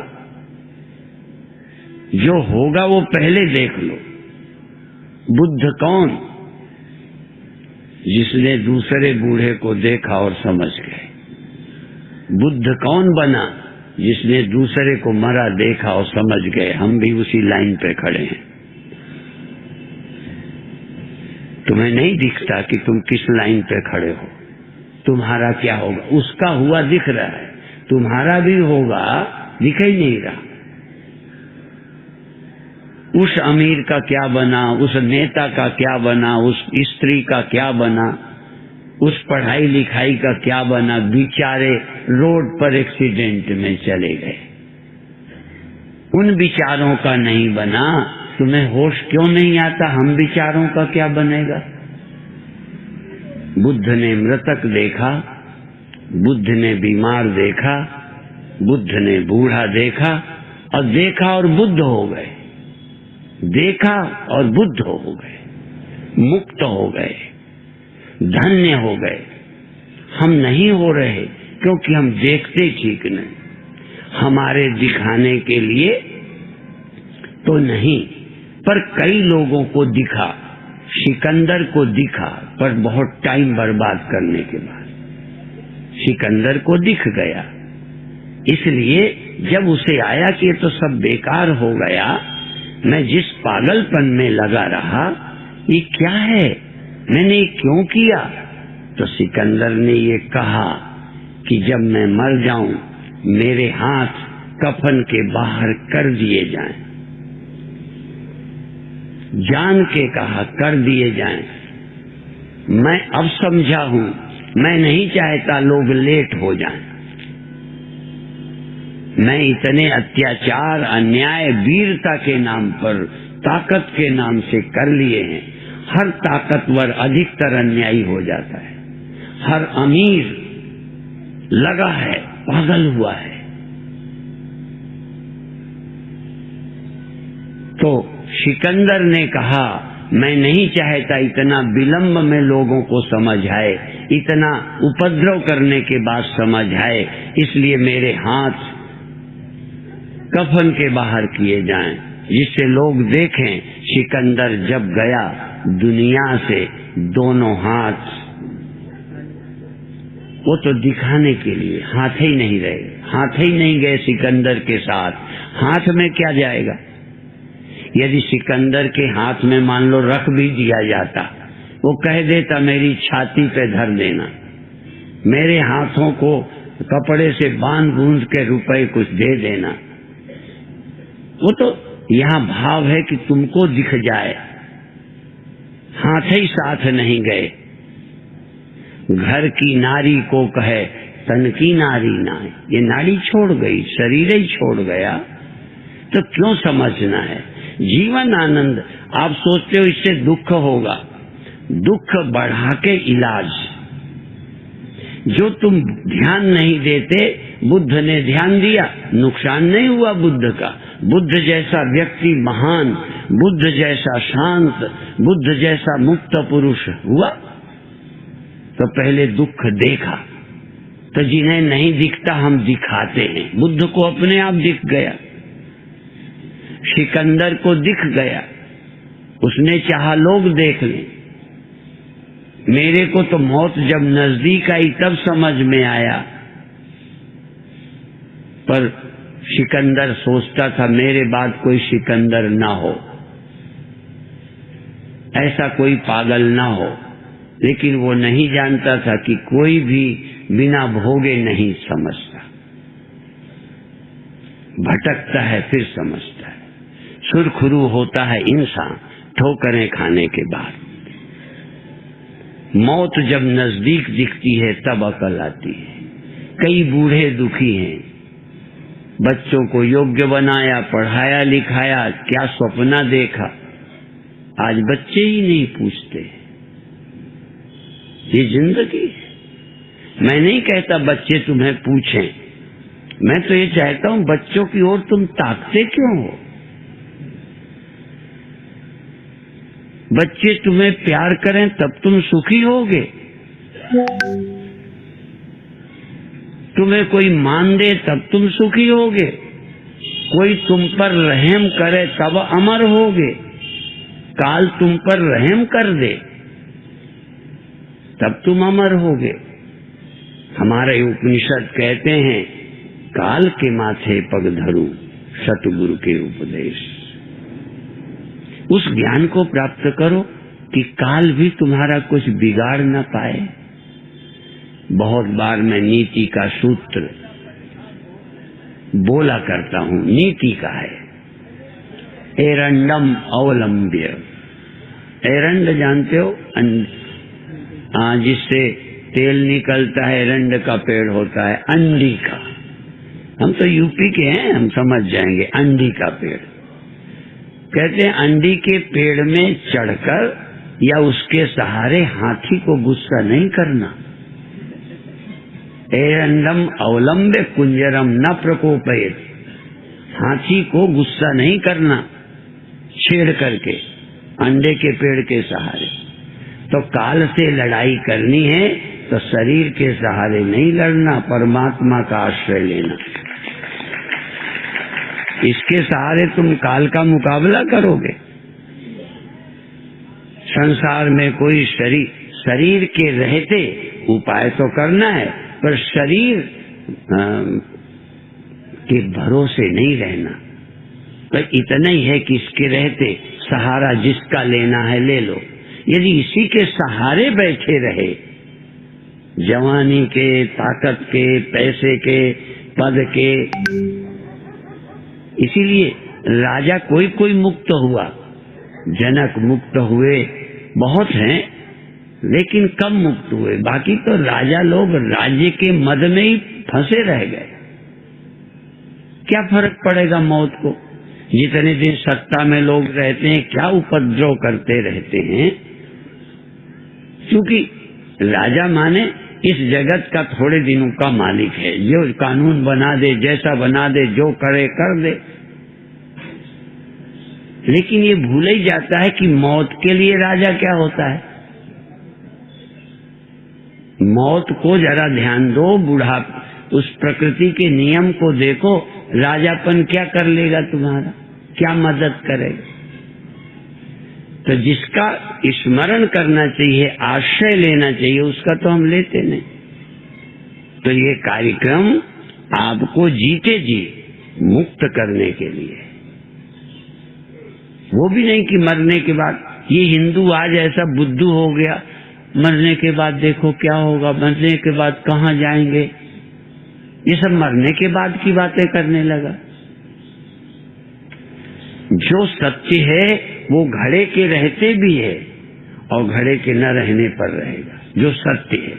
जो होगा वो पहले देख लो। बुद्ध कौन? जिसने दूसरे बूढ़े को देखा और समझ गए। बुद्ध कौन बना? जिसने दूसरे को मरा देखा और समझ गए। हम भी उसी लाइन पे खड़े हैं। तुम्हें नहीं दिखता कि तुम किस लाइन पे खड़े हो, तुम्हारा क्या होगा। उसका हुआ दिख रहा है, तुम्हारा भी होगा दिख ही नहीं रहा। उस अमीर का क्या बना, उस नेता का क्या बना, उस स्त्री का क्या बना, उस पढ़ाई लिखाई का क्या बना, बेचारे रोड पर एक्सीडेंट में चले गए। उन विचारों का नहीं बना। तुम्हें होश क्यों नहीं आता हम विचारों का क्या बनेगा। बुद्ध ने मृतक देखा, बुद्ध ने बीमार देखा, बुद्ध ने बूढ़ा देखा, और देखा और बुद्ध हो गए, देखा और बुद्ध हो गए, मुक्त हो गए, धन्य हो गए। हम नहीं हो रहे क्योंकि हम देखते ठीक नहीं। हमारे दिखाने के लिए तो नहीं, पर कई लोगों को दिखा। सिकंदर को दिखा, पर बहुत टाइम बर्बाद करने के बाद सिकंदर को दिख गया। इसलिए जब उसे आया कि ये तो सब बेकार हो गया, मैं जिस पागलपन में लगा रहा, ये क्या है, मैंने ये क्यों किया, तो सिकंदर ने ये कहा कि जब मैं मर जाऊं मेरे हाथ कफन के बाहर कर दिए जाएं। जान के कहा कर दिए जाएं। मैं अब समझा हूं, मैं नहीं चाहता लोग लेट हो जाएं। मैं इतने अत्याचार, अन्याय, वीरता के नाम पर, ताकत के नाम से कर लिए हैं। हर ताकतवर अधिकतर अन्यायी हो जाता है। हर अमीर लगा है, पागल हुआ है। तो सिकंदर ने कहा मैं नहीं चाहता इतना विलंब में लोगों को समझ आए, इतना उपद्रव करने के बाद समझ आए, इसलिए मेरे हाथ कफन के बाहर किए जाएं, जिससे लोग देखें सिकंदर जब गया दुनिया से दोनों हाथ, वो तो दिखाने के लिए हाथ ही नहीं रहे, हाथ ही नहीं गए सिकंदर के साथ। हाथ में क्या जाएगा? यदि सिकंदर के हाथ में मान लो रख भी दिया जाता, वो कह देता मेरी छाती पे धर देना, मेरे हाथों को कपड़े से बांध बूंद के रुपए कुछ दे देना। वो तो यहाँ भाव है कि तुमको दिख जाए, हाथ ही साथ नहीं गए। घर की नारी को कहे तन की नारी ना, ये नारी छोड़ गई, शरीर ही छोड़ गया, तो क्यों समझना है? जीवन आनंद। आप सोचते हो इससे दुख होगा, दुख बढ़ा के इलाज। जो तुम ध्यान नहीं देते, बुद्ध ने ध्यान दिया, नुकसान नहीं हुआ बुद्ध का। बुद्ध जैसा व्यक्ति महान, बुद्ध जैसा शांत, बुद्ध जैसा मुक्त पुरुष हुआ तो पहले दुख देखा। तो जिन्हें नहीं दिखता हम दिखाते हैं। बुद्ध को अपने आप दिख गया, सिकंदर को दिख गया, उसने चाहा लोग देख लें। मेरे को तो मौत जब नजदीक आई तब समझ में आया, पर सिकंदर सोचता था मेरे बाद कोई सिकंदर ना हो, ऐसा कोई पागल ना हो। लेकिन वो नहीं जानता था कि कोई भी बिना भोगे नहीं समझता, भटकता है फिर समझता है। सुरखुरू होता है इंसान ठोकरें खाने के बाद। मौत जब नजदीक दिखती है तब अकल आती है। कई बूढ़े दुखी हैं, बच्चों को योग्य बनाया, पढ़ाया लिखाया, क्या सपना देखा, आज बच्चे ही नहीं पूछते। ये जिंदगी है। मैं नहीं कहता बच्चे तुम्हें पूछें, मैं तो ये चाहता हूं बच्चों की ओर तुम ताकते क्यों हो? बच्चे तुम्हें प्यार करें तब तुम सुखी होगे। तुम्हें कोई मान दे तब तुम सुखी होगे। कोई तुम पर रहम करे तब अमर होगे। काल तुम पर रहम कर दे तब तुम अमर होगे। हमारे उपनिषद कहते हैं काल के माथे पग धरू सतगुरु के उपदेश। उस ज्ञान को प्राप्त करो कि काल भी तुम्हारा कुछ बिगाड़ न पाए। बहुत बार मैं नीति का सूत्र बोला करता हूं, नीति का है एरंडम अवलंब्य। एरंड जानते हो, जिससे तेल निकलता है, एरंड का पेड़ होता है, अंडी का। हम तो यूपी के हैं, हम समझ जाएंगे। अंडी का पेड़ कहते हैं अंडी के पेड़ में चढ़कर या उसके सहारे हाथी को गुस्सा नहीं करना। एरंडम अवलंब्य कुंजरम न प्रकोपयेत। हाथी को गुस्सा नहीं करना छेड़ करके अंडे के पेड़ के सहारे। तो काल से लड़ाई करनी है तो शरीर के सहारे नहीं लड़ना, परमात्मा का आश्रय लेना। इसके सहारे तुम काल का मुकाबला करोगे। संसार में कोई शरीर के रहते उपाय तो करना है, पर शरीर के भरोसे नहीं रहना। पर इतना ही है कि इसके रहते सहारा जिसका लेना है ले लो। यदि इसी के सहारे बैठे रहे जवानी के, ताकत के, पैसे के, पद के। इसीलिए राजा कोई कोई मुक्त हुआ, जनक मुक्त हुए, बहुत हैं, लेकिन कम मुक्त हुए। बाकी तो राजा लोग राज्य के मद में ही फंसे रह गए। क्या फर्क पड़ेगा मौत को? जितने दिन सत्ता में लोग रहते हैं क्या उपद्रव करते रहते हैं। क्योंकि राजा माने इस जगत का थोड़े दिनों का मालिक है, जो कानून बना दे, जैसा बना दे, जो करे कर दे। लेकिन ये भूल ही जाता है कि मौत के लिए राजा क्या होता है। मौत को जरा ध्यान दो, बुढ़ा उस प्रकृति के नियम को देखो। राजापन क्या कर लेगा तुम्हारा, क्या मदद करेगा? तो जिसका स्मरण करना चाहिए, आश्रय लेना चाहिए, उसका तो हम लेते नहीं। तो ये कार्यक्रम आपको जीते जी मुक्त करने के लिए, वो भी नहीं कि मरने के बाद। ये हिंदू आज ऐसा बुद्धू हो गया, मरने के बाद देखो क्या होगा, मरने के बाद कहाँ जाएंगे, ये सब मरने के बाद की बातें करने लगा। जो सत्य है वो घड़े के रहते भी है और घड़े के न रहने पर रहेगा। जो सत्य है,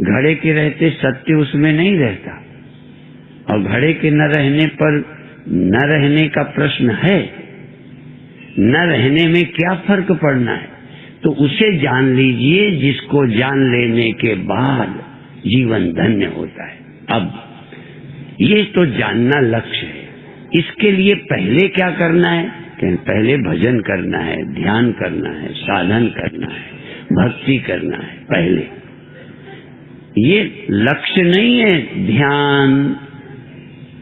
घड़े के रहते सत्य उसमें नहीं रहता, और घड़े के न रहने पर न रहने का प्रश्न है। न रहने में क्या फर्क पड़ना है, तो उसे जान लीजिए जिसको जान लेने के बाद जीवन धन्य होता है। अब ये तो जानना लक्ष्य है। इसके लिए पहले क्या करना है? पहले भजन करना है, ध्यान करना है, साधन करना है, भक्ति करना है। पहले ये लक्ष्य नहीं है ध्यान।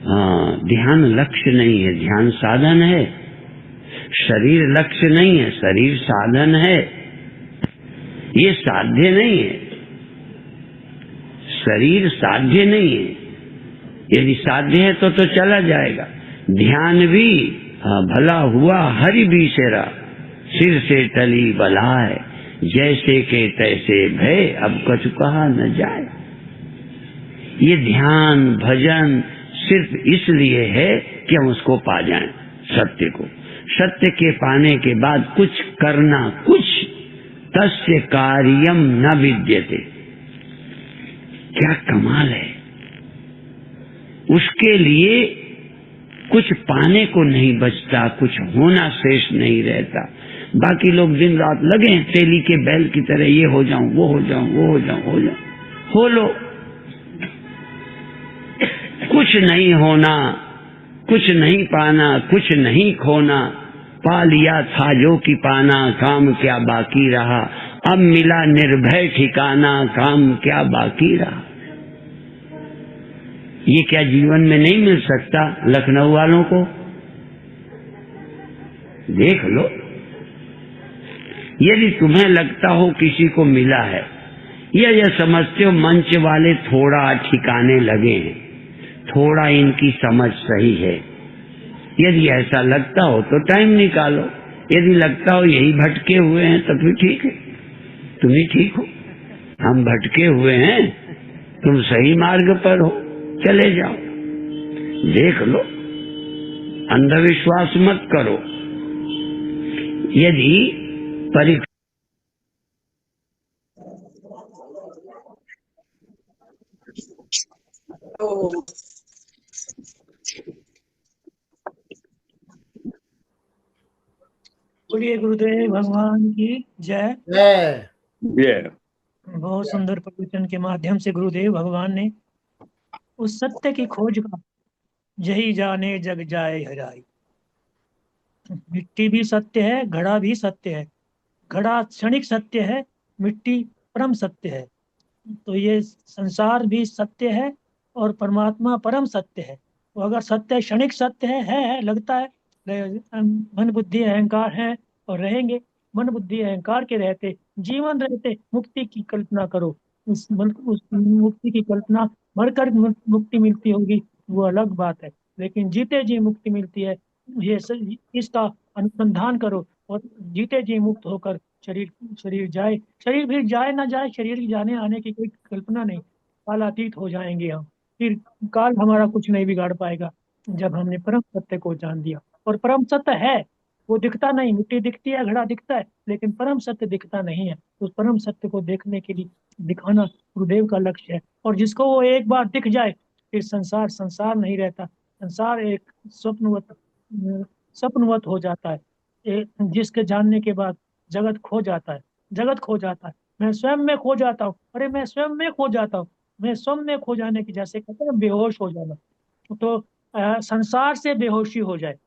हाँ, ध्यान लक्ष्य नहीं है, ध्यान साधन है। शरीर लक्ष्य नहीं है, शरीर साधन है। ये साध्य नहीं है, शरीर साध्य नहीं है। यदि साध्य है तो चला जाएगा। ध्यान भी भला हुआ हरि भी सेरा, सिर से टली बलाए, जैसे के तैसे भय, अब कछु कहा न जाए। ये ध्यान भजन सिर्फ इसलिए है कि हम उसको पा जाएं, सत्य को। सत्य के पाने के बाद कुछ करना, कुछ तस्य कार्यम न विद्यते। क्या कमाल है। उसके लिए कुछ पाने को नहीं बचता, कुछ होना शेष नहीं रहता। बाकी लोग दिन रात लगे हैं तेली के बैल की तरह, ये हो जाऊं, वो हो जाऊं, वो हो जाऊं, हो जाऊं। हो लो, कुछ नहीं होना, कुछ नहीं पाना, कुछ नहीं खोना। पा लिया था जो कि पाना, काम क्या बाकी रहा। अब मिला निर्भय ठिकाना, काम क्या बाकी रहा। ये क्या जीवन में नहीं मिल सकता लखनऊ वालों को? देख लो। यदि तुम्हें लगता हो किसी को मिला है, या यह समझते हो मंच वाले थोड़ा ठिकाने लगे हैं, थोड़ा इनकी समझ सही है, यदि ऐसा लगता हो तो टाइम निकालो। यदि लगता हो यही भटके हुए हैं तो फिर ठीक है, तुम ही ठीक हो। हम भटके हुए हैं, तुम सही मार्ग पर हो, चले जाओ। देख लो, अंधविश्वास मत करो। यदि परीक्षा बोलिए गुरुदेव भगवान की जय। जय। बहुत सुंदर प्रवचन के माध्यम से गुरुदेव भगवान ने उस सत्य की खोज का, यही जाने जग जाए हराई। मिट्टी भी सत्य है, घड़ा भी सत्य है। घड़ा क्षणिक सत्य है, मिट्टी परम सत्य है। तो ये संसार भी सत्य है और परमात्मा परम सत्य है। तो अगर सत्य क्षणिक सत्य है, लगता है मन बुद्धि अहंकार है और रहेंगे। मन बुद्धि अहंकार के रहते, जीवन रहते मुक्ति की कल्पना करो। उस मुक्ति की कल्पना, मरकर मुक्ति मिलती होगी वो अलग बात है, लेकिन जीते जी मुक्ति मिलती है। इसका अनुसंधान करो और जीते जी मुक्त होकर शरीर शरीर जाए, शरीर फिर जाए ना जाए, शरीर की जाने आने की कोई कल्पना नहीं, कालातीत हो जाएंगे हम। फिर काल हमारा कुछ नहीं बिगाड़ पाएगा जब हमने परम सत्य को जान दिया। और परम सत्य है, वो दिखता नहीं, मिट्टी दिखती है, घड़ा दिखता है, लेकिन परम सत्य दिखता नहीं है। उस परम सत्य को देखने के लिए दिखाना गुरुदेव का लक्ष्य है। और जिसको वो एक बार दिख जाए, फिर संसार संसार नहीं रहता, संसार एक स्वप्नवत हो जाता है। जिसके जानने के बाद जगत खो जाता है, जगत खो जाता है। मैं स्वयं में खो जाता हूँ, अरे मैं स्वयं में खो जाता हूँ। मैं स्वयं में खो जाने की, जैसे कहते हैं बेहोश हो जाना, तो संसार से बेहोशी हो जाए,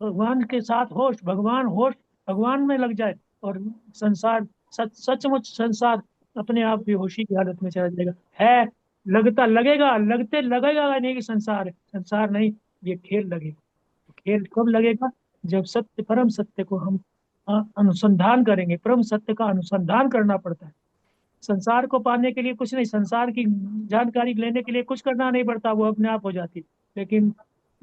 भगवान के साथ होश, भगवान होश, भगवान में लग जाए, और संसार सचमुच संसार अपने आप बेहोशी की हालत में चला जाएगा। है, लगता लगेगा, लगते लगेगा नहीं कि संसार है, संसार नहीं, ये खेल लगेगा। खेल कब लगेगा? जब सत्य, परम सत्य को हम अनुसंधान करेंगे। परम सत्य का अनुसंधान करना पड़ता है। संसार को पाने के लिए कुछ नहीं, संसार की जानकारी लेने के लिए कुछ करना नहीं पड़ता, वो अपने आप हो जाती। लेकिन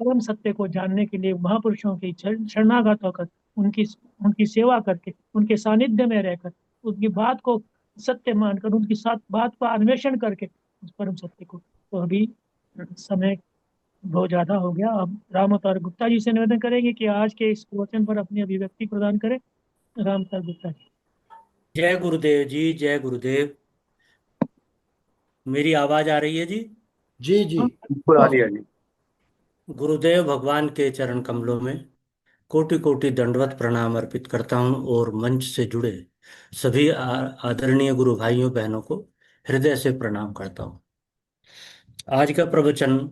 परम सत्य को जानने के लिए महापुरुषों की शरणागत होकर, उनकी उनकी सेवा करके, उनके सानिध्य में रहकर, उनकी बात को सत्य मानकर, उनकी साथ बात का अन्वेषण करके उस परम सत्य को, तो अभी समय बहुत ज्यादा हो गया। अब राम अवतार गुप्ता जी से निवेदन करेंगे कि आज के इस क्वेश्चन पर अपनी अभिव्यक्ति प्रदान करें। राम अवतार गुप्ता जी। जय गुरुदेव जी, जय गुरुदेव। मेरी आवाज आ रही है जी? जी जी। हाँ, बिल्कुल आ रही है जी। गुरुदेव भगवान के चरण कमलों में कोटि कोटि दंडवत प्रणाम अर्पित करता हूं, और मंच से जुड़े सभी आदरणीय गुरु भाइयों बहनों को हृदय से प्रणाम करता हूं। आज का प्रवचन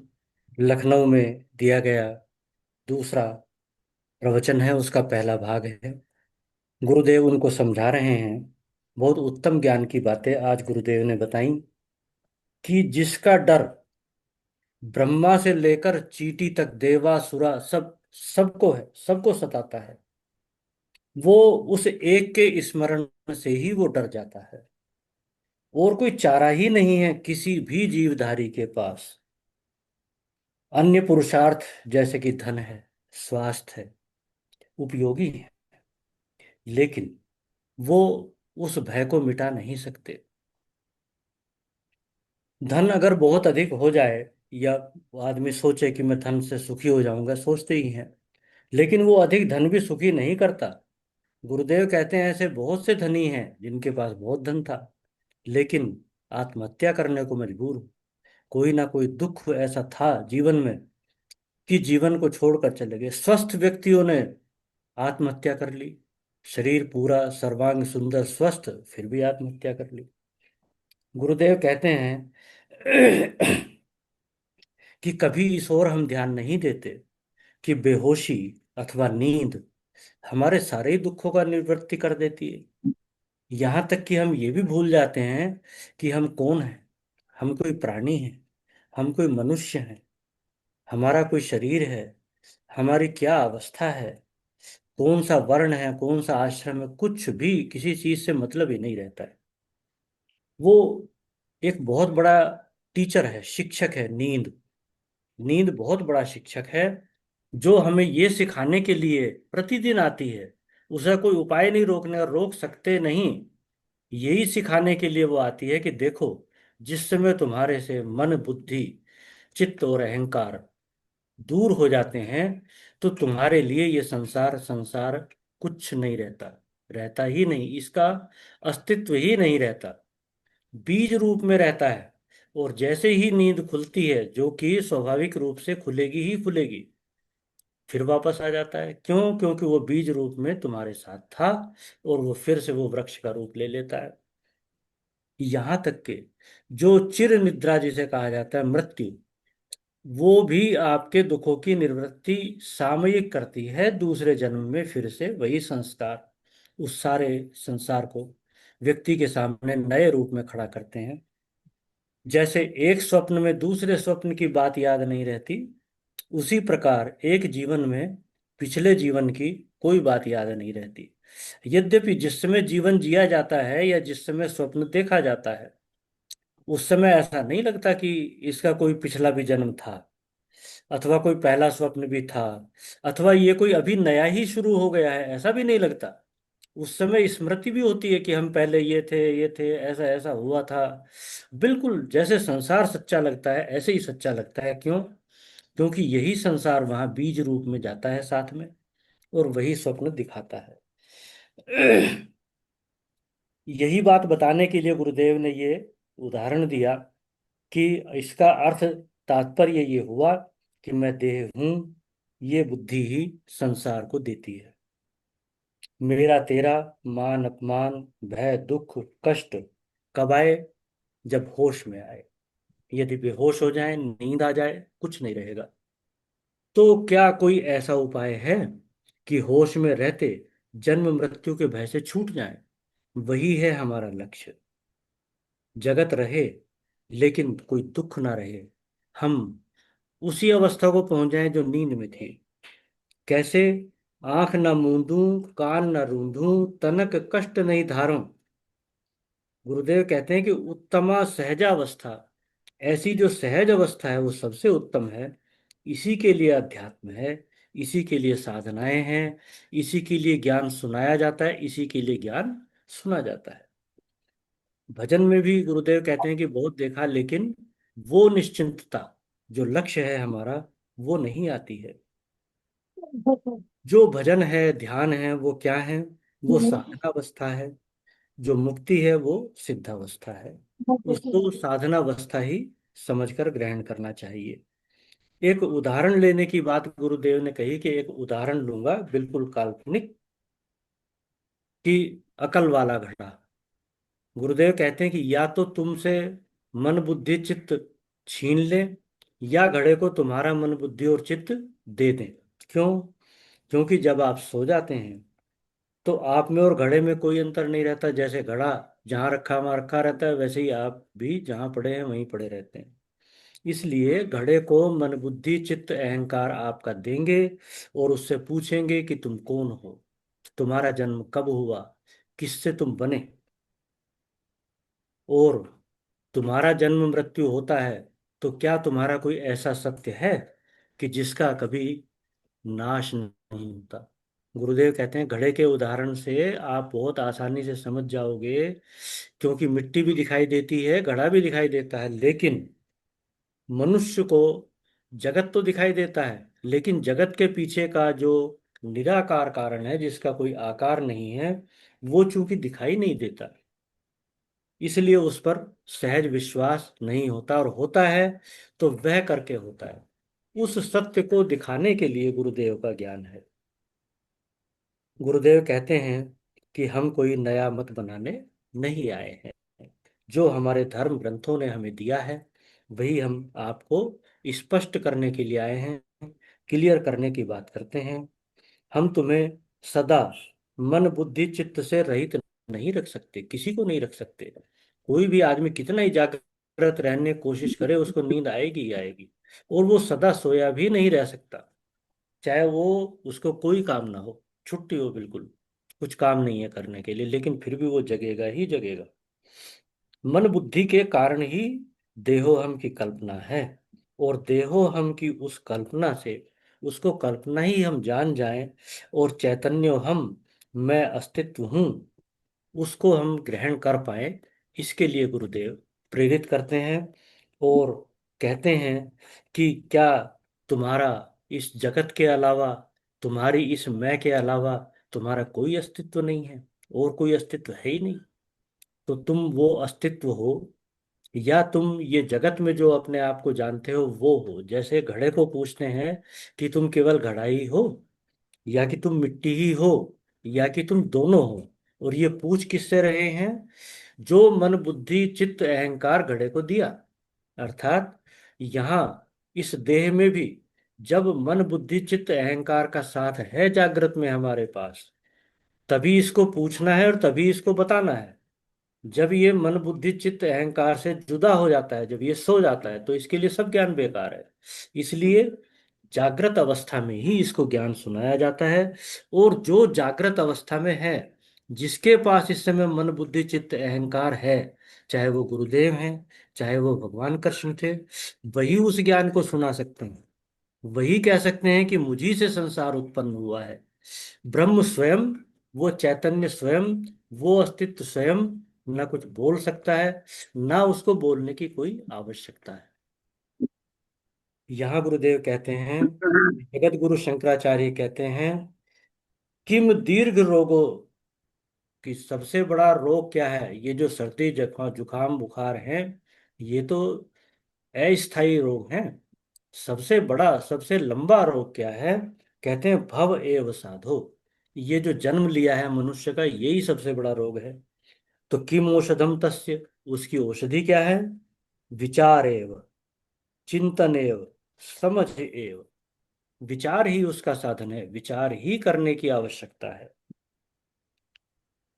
लखनऊ में दिया गया दूसरा प्रवचन है, उसका पहला भाग है। गुरुदेव उनको समझा रहे हैं। बहुत उत्तम ज्ञान की बातें आज गुरुदेव ने बताई कि जिसका डर ब्रह्मा से लेकर चींटी तक, देवासुरा सब, सबको है, सबको सताता है, वो उस एक के स्मरण से ही वो डर जाता है। और कोई चारा ही नहीं है किसी भी जीवधारी के पास। अन्य पुरुषार्थ जैसे कि धन है, स्वास्थ्य है, उपयोगी है, लेकिन वो उस भय को मिटा नहीं सकते। धन अगर बहुत अधिक हो जाए, या आदमी सोचे कि मैं धन से सुखी हो जाऊंगा, सोचते ही हैं, लेकिन वो अधिक धन भी सुखी नहीं करता। गुरुदेव कहते हैं ऐसे बहुत से धनी हैं जिनके पास बहुत धन था, लेकिन आत्महत्या करने को मजबूर हो। कोई ना कोई दुख ऐसा था जीवन में कि जीवन को छोड़कर चले गए। स्वस्थ व्यक्तियों ने आत्महत्या कर ली, शरीर पूरा सर्वांग सुंदर स्वस्थ, फिर भी आत्महत्या कर ली। गुरुदेव कहते हैं कि कभी इस ओर हम ध्यान नहीं देते कि बेहोशी अथवा नींद हमारे सारे ही दुखों का निवृत्ति कर देती है। यहाँ तक कि हम ये भी भूल जाते हैं कि हम कौन हैं। हम कोई प्राणी हैं, हम कोई मनुष्य हैं, हमारा कोई शरीर है, हमारी क्या अवस्था है, कौन सा वर्ण है, कौन सा आश्रम है, कुछ भी किसी चीज से मतलब ही नहीं रहता है। वो एक बहुत बड़ा टीचर है, शिक्षक है नींद। नींद बहुत बड़ा शिक्षक है, जो हमें ये सिखाने के लिए प्रतिदिन आती है। उसे कोई उपाय नहीं रोकने का, रोक सकते नहीं। यही सिखाने के लिए वो आती है कि देखो, जिस समय तुम्हारे से मन, बुद्धि, चित्त और अहंकार दूर हो जाते हैं, तो तुम्हारे लिए ये संसार संसार कुछ नहीं रहता, रहता ही नहीं, इसका अस्तित्व ही नहीं रहता, बीज रूप में रहता है। और जैसे ही नींद खुलती है, जो कि स्वाभाविक रूप से खुलेगी ही खुलेगी, फिर वापस आ जाता है। क्यों? क्योंकि वो बीज रूप में तुम्हारे साथ था, और वो फिर से वो वृक्ष का रूप ले लेता है। यहां तक के जो चिर निद्रा जिसे कहा जाता है, मृत्यु, वो भी आपके दुखों की निवृत्ति सामयिक करती है। दूसरे जन्म में फिर से वही संस्कार उस सारे संसार को व्यक्ति के सामने नए रूप में खड़ा करते हैं। जैसे एक स्वप्न में दूसरे स्वप्न की बात याद नहीं रहती, उसी प्रकार एक जीवन में पिछले जीवन की कोई बात याद नहीं रहती। यद्यपि जिस समय जीवन जिया जाता है या जिस समय स्वप्न देखा जाता है, उस समय ऐसा नहीं लगता कि इसका कोई पिछला भी जन्म था, अथवा कोई पहला स्वप्न भी था, अथवा ये कोई अभी नया ही शुरू हो गया है, ऐसा भी नहीं लगता। उस समय स्मृति भी होती है कि हम पहले ये थे, ऐसा ऐसा हुआ था। बिल्कुल जैसे संसार सच्चा लगता है ऐसे ही सच्चा लगता है। क्यों? क्योंकि यही संसार वहां बीज रूप में जाता है साथ में, और वही स्वप्न दिखाता है। यही बात बताने के लिए गुरुदेव ने ये उदाहरण दिया कि इसका अर्थ, तात्पर्य ये हुआ कि मैं देह हूं, ये बुद्धि ही संसार को देती है। मेरा तेरा मान अपमान, भय दुख कष्ट कब आए? जब होश में आए। यदि बेहोश हो जाए, नींद आ जाए, कुछ नहीं रहेगा। तो क्या कोई ऐसा उपाय है कि होश में रहते जन्म मृत्यु के भय से छूट जाए? वही है हमारा लक्ष्य। जगत रहे लेकिन कोई दुख ना रहे। हम उसी अवस्था को पहुंच जाएं जो नींद में थी। कैसे? आंख न मूंदूं, कान न रूंधूं, तनक कष्ट नहीं धारूं। गुरुदेव कहते हैं कि उत्तमा सहजावस्था, ऐसी जो सहज अवस्था है वो सबसे उत्तम है। इसी के लिए अध्यात्म है, इसी के लिए साधनाएं हैं, इसी के लिए ज्ञान सुनाया जाता है, इसी के लिए ज्ञान सुना जाता है। भजन में भी गुरुदेव कहते हैं कि बहुत देखा, लेकिन वो निश्चिंतता जो लक्ष्य है हमारा, वो नहीं आती है। जो भजन है, ध्यान है, वो क्या है? वो साधनावस्था है। जो मुक्ति है वो सिद्धावस्था है। उसको साधनावस्था ही समझकर ग्रहण करना चाहिए। एक उदाहरण लेने की बात गुरुदेव ने कही कि एक उदाहरण लूंगा बिल्कुल काल्पनिक, कि अकल वाला घड़ा। गुरुदेव कहते हैं कि या तो तुमसे मन बुद्धि चित्त छीन ले, या घड़े को तुम्हारा मन बुद्धि और चित्त दे दें। क्यों? क्योंकि जब आप सो जाते हैं तो आप में और घड़े में कोई अंतर नहीं रहता। जैसे घड़ा जहां रखा वहां रखा रहता है, वैसे ही आप भी जहां पड़े हैं वहीं पड़े रहते हैं। इसलिए घड़े को मन बुद्धि चित्त अहंकार आपका देंगे और उससे पूछेंगे कि तुम कौन हो, तुम्हारा जन्म कब हुआ, किससे तुम बने, और तुम्हारा जन्म मृत्यु होता है तो क्या तुम्हारा कोई ऐसा सत्य है कि जिसका कभी नाश नहीं होता? गुरुदेव कहते हैं घड़े के उदाहरण से आप बहुत आसानी से समझ जाओगे, क्योंकि मिट्टी भी दिखाई देती है, घड़ा भी दिखाई देता है, लेकिन मनुष्य को जगत तो दिखाई देता है, लेकिन जगत के पीछे का जो निराकार कारण है, जिसका कोई आकार नहीं है, वो चूंकि दिखाई नहीं देता, इसलिए उस पर सहज विश्वास नहीं होता, और होता है तो वह करके होता है। उस सत्य को दिखाने के लिए गुरुदेव का ज्ञान है। गुरुदेव कहते हैं कि हम कोई नया मत बनाने नहीं आए हैं। जो हमारे धर्म ग्रंथों ने हमें दिया है वही हम आपको स्पष्ट करने के लिए आए हैं, क्लियर करने की बात करते हैं। हम तुम्हें सदा मन बुद्धि चित्त से रहित नहीं रख सकते, किसी को नहीं रख सकते। कोई भी आदमी कितना ही जागृत रहने की कोशिश करे, उसको नींद आएगी ही आएगी, और वो सदा सोया भी नहीं रह सकता। चाहे वो, उसको कोई काम ना हो, छुट्टी हो, बिल्कुल कुछ काम नहीं है करने के लिए, लेकिन फिर भी वो जगेगा ही जगेगा। मन बुद्धि के कारण ही देहोहम की कल्पना है, और देहोहम की उस कल्पना से, उसको कल्पना ही हम जान जाएं, और चैतन्य हम, मैं अस्तित्व हूँ, उसको हम ग्रहण कर पाए, इसके लिए गुरुदेव प्रेरित करते हैं और कहते हैं कि क्या तुम्हारा इस जगत के अलावा, तुम्हारी इस मैं के अलावा तुम्हारा कोई अस्तित्व नहीं है, और कोई अस्तित्व है ही नहीं। तो तुम वो अस्तित्व हो, या तुम ये जगत में जो अपने आप को जानते हो वो हो। जैसे घड़े को पूछते हैं कि तुम केवल घड़ा ही हो, या कि तुम मिट्टी ही हो, या कि तुम दोनों हो। और ये पूछ किससे रहे हैं? जो मन बुद्धि चित्त अहंकार घड़े को दिया। अर्थात यहाँ इस देह में भी जब मन बुद्धि चित्त अहंकार का साथ है जागृत में हमारे पास, तभी इसको पूछना है और तभी इसको बताना है। जब ये मन बुद्धि चित्त अहंकार से जुदा हो जाता है, जब ये सो जाता है, तो इसके लिए सब ज्ञान बेकार है। इसलिए जागृत अवस्था में ही इसको ज्ञान सुनाया जाता है। और जो जागृत अवस्था में है, जिसके पास इस समय मन बुद्धि चित्त अहंकार है, चाहे वो गुरुदेव हैं, चाहे वो भगवान कृष्ण थे, वही उस ज्ञान को सुना सकते हैं। वही कह सकते हैं कि मुझी से संसार उत्पन्न हुआ है। ब्रह्म स्वयं वो चैतन्य स्वयं, वो अस्तित्व स्वयं ना कुछ बोल सकता है, ना उसको बोलने की कोई आवश्यकता है। यहाँ गुरुदेव कहते हैं, जगत गुरु शंकराचार्य कहते हैं, किम दीर्घ रोगो, कि सबसे बड़ा रोग क्या है? ये जो सर्दी जुकाम जुकाम बुखार है, ये तो अस्थायी रोग हैं। सबसे बड़ा, सबसे लंबा रोग क्या है? कहते हैं भव एव साधो। ये जो जन्म लिया है मनुष्य का, यही सबसे बड़ा रोग है। तो किम औषधम तस्य, उसकी औषधि क्या है? विचार एव, चिंतन एव, समझ एव। विचार ही उसका साधन है, विचार ही करने की आवश्यकता है।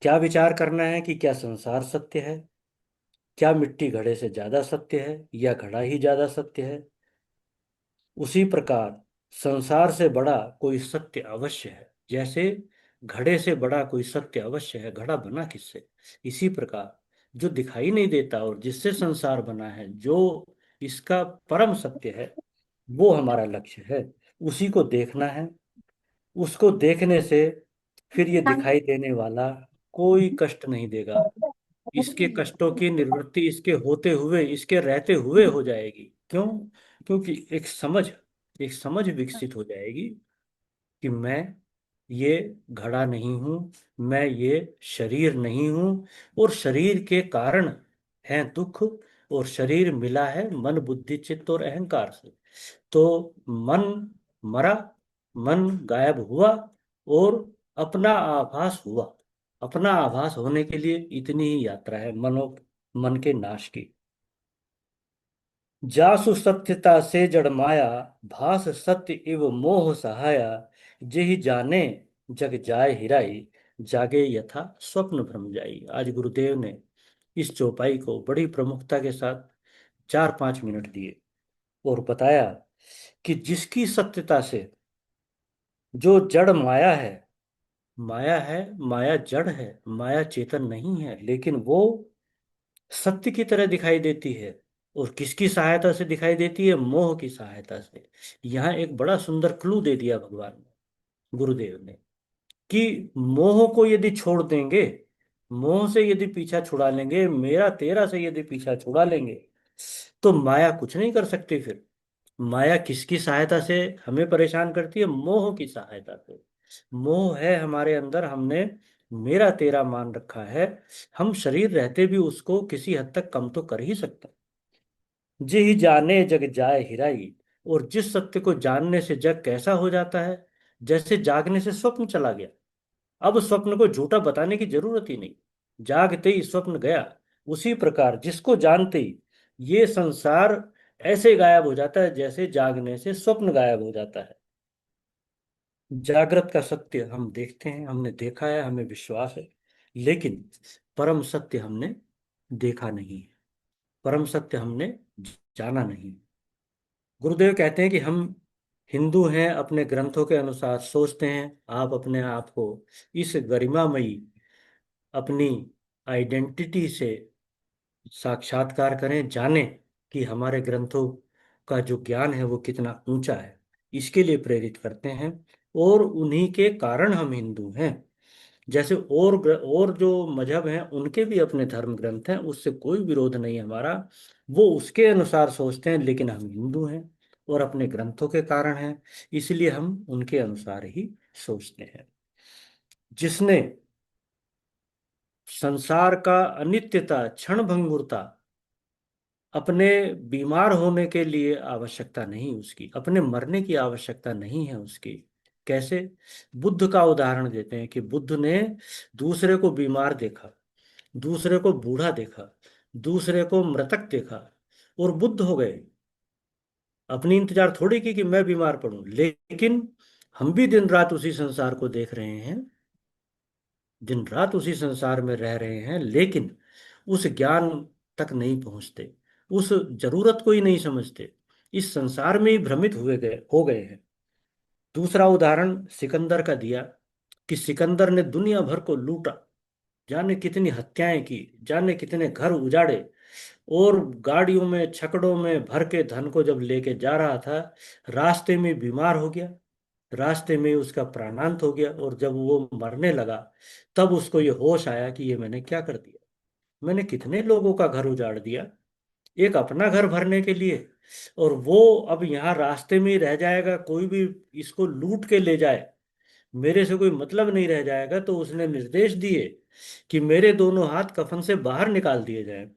क्या विचार करना है? कि क्या संसार सत्य है? क्या मिट्टी घड़े से ज्यादा सत्य है, या घड़ा ही ज्यादा सत्य है? उसी प्रकार संसार से बड़ा कोई सत्य अवश्य है। जैसे घड़े से बड़ा कोई सत्य अवश्य है, घड़ा बना किससे? इसी प्रकार जो दिखाई नहीं देता और जिससे संसार बना है, जो इसका परम सत्य है, वो हमारा लक्ष्य है। उसी को देखना है। उसको देखने से फिर ये दिखाई देने वाला कोई कष्ट नहीं देगा। इसके कष्टों की निवृत्ति इसके होते हुए, इसके रहते हुए हो जाएगी। क्यों? क्योंकि एक समझ विकसित हो जाएगी कि मैं ये घड़ा नहीं हूं, मैं ये शरीर नहीं हूं, और शरीर के कारण है दुख, और शरीर मिला है मन बुद्धि चित्त और अहंकार से। तो मन मरा, मन गायब हुआ, और अपना आभास हुआ। अपना आभास होने के लिए इतनी ही यात्रा है मन के नाश की। जासु सत्यता से जड़ माया, भास सत्य इव मोह सहाया। जेहि जाने जग जाय हिराई, जागे यथा स्वप्न भ्रम जाई। आज गुरुदेव ने इस चौपाई को बड़ी प्रमुखता के साथ 4-5 मिनट दिए और बताया कि जिसकी सत्यता से, जो जड़ माया है, माया है, माया जड़ है, माया चेतन नहीं है, लेकिन वो सत्य की तरह दिखाई देती है। और किसकी सहायता से दिखाई देती है? मोह की सहायता से। यहाँ एक बड़ा सुंदर क्लू दे दिया भगवान ने, गुरुदेव ने, कि मोह को यदि छोड़ देंगे, मोह से यदि पीछा छुड़ा लेंगे, मेरा तेरा से यदि पीछा छुड़ा लेंगे, तो माया कुछ नहीं कर सकती। फिर माया किसकी सहायता से हमें परेशान करती है? मोह की सहायता से। मोह है हमारे अंदर, हमने मेरा तेरा मान रखा है। हम शरीर रहते भी उसको किसी हद तक कम तो कर ही सकते हैं। जे ही जाने जग जाए हिराई। और जिस सत्य को जानने से जग कैसा हो जाता है? जैसे जागने से स्वप्न चला गया। अब स्वप्न को झूठा बताने की जरूरत ही नहीं, जागते ही स्वप्न गया। उसी प्रकार जिसको जानते ही ये संसार ऐसे गायब हो जाता है, जैसे जागने से स्वप्न गायब हो जाता है। जागृत का सत्य हम देखते हैं, हमने देखा है, हमें विश्वास है, लेकिन परम सत्य हमने देखा नहीं है, परम सत्य हमने जाना नहीं। गुरुदेव कहते हैं कि हम हिंदू हैं, अपने ग्रंथों के अनुसार सोचते हैं। आप अपने आप को इस गरिमामयी अपनी आइडेंटिटी से साक्षात्कार करें, जानें कि हमारे ग्रंथों का जो ज्ञान है वो कितना ऊंचा है। इसके लिए प्रेरित करते हैं, और उन्हीं के कारण हम हिंदू हैं। जैसे और जो मजहब हैं, उनके भी अपने धर्म ग्रंथ हैं, उससे कोई विरोध नहीं हमारा। वो उसके अनुसार सोचते हैं, लेकिन हम हिंदू हैं और अपने ग्रंथों के कारण हैं, इसलिए हम उनके अनुसार ही सोचते हैं। जिसने संसार का अनित्यता, क्षण भंगुरता, अपने बीमार होने के लिए आवश्यकता नहीं उसकी, अपने मरने की आवश्यकता नहीं है उसकी। कैसे? बुद्ध का उदाहरण देते हैं कि बुद्ध ने दूसरे को बीमार देखा, दूसरे को बूढ़ा देखा, दूसरे को मृतक देखा, और बुद्ध हो गए। अपनी इंतजार थोड़ी की कि मैं बीमार पड़ूं, लेकिन हम भी दिन रात उसी संसार को देख रहे हैं, दिन रात उसी संसार में रह रहे हैं, लेकिन उस ज्ञान तक नहीं पहुंचते, उस जरूरत को ही नहीं समझते, इस संसार में ही भ्रमित हो गए हैं। दूसरा उदाहरण सिकंदर का दिया कि सिकंदर ने दुनिया भर को लूटा, जाने कितनी हत्याएं की, जाने कितने घर उजाड़े, और गाड़ियों में छकड़ों में भर के धन को जब लेके जा रहा था, रास्ते में बीमार हो गया। रास्ते में उसका प्राणांत हो गया, और जब वो मरने लगा तब उसको ये होश आया कि ये मैंने क्या कर दिया। मैंने कितने लोगों का घर उजाड़ दिया एक अपना घर भरने के लिए, और वो अब यहाँ रास्ते में ही रह जाएगा, कोई भी इसको लूट के ले जाए, मेरे से कोई मतलब नहीं रह जाएगा। तो उसने निर्देश दिए कि मेरे दोनों हाथ कफन से बाहर निकाल दिए जाएं,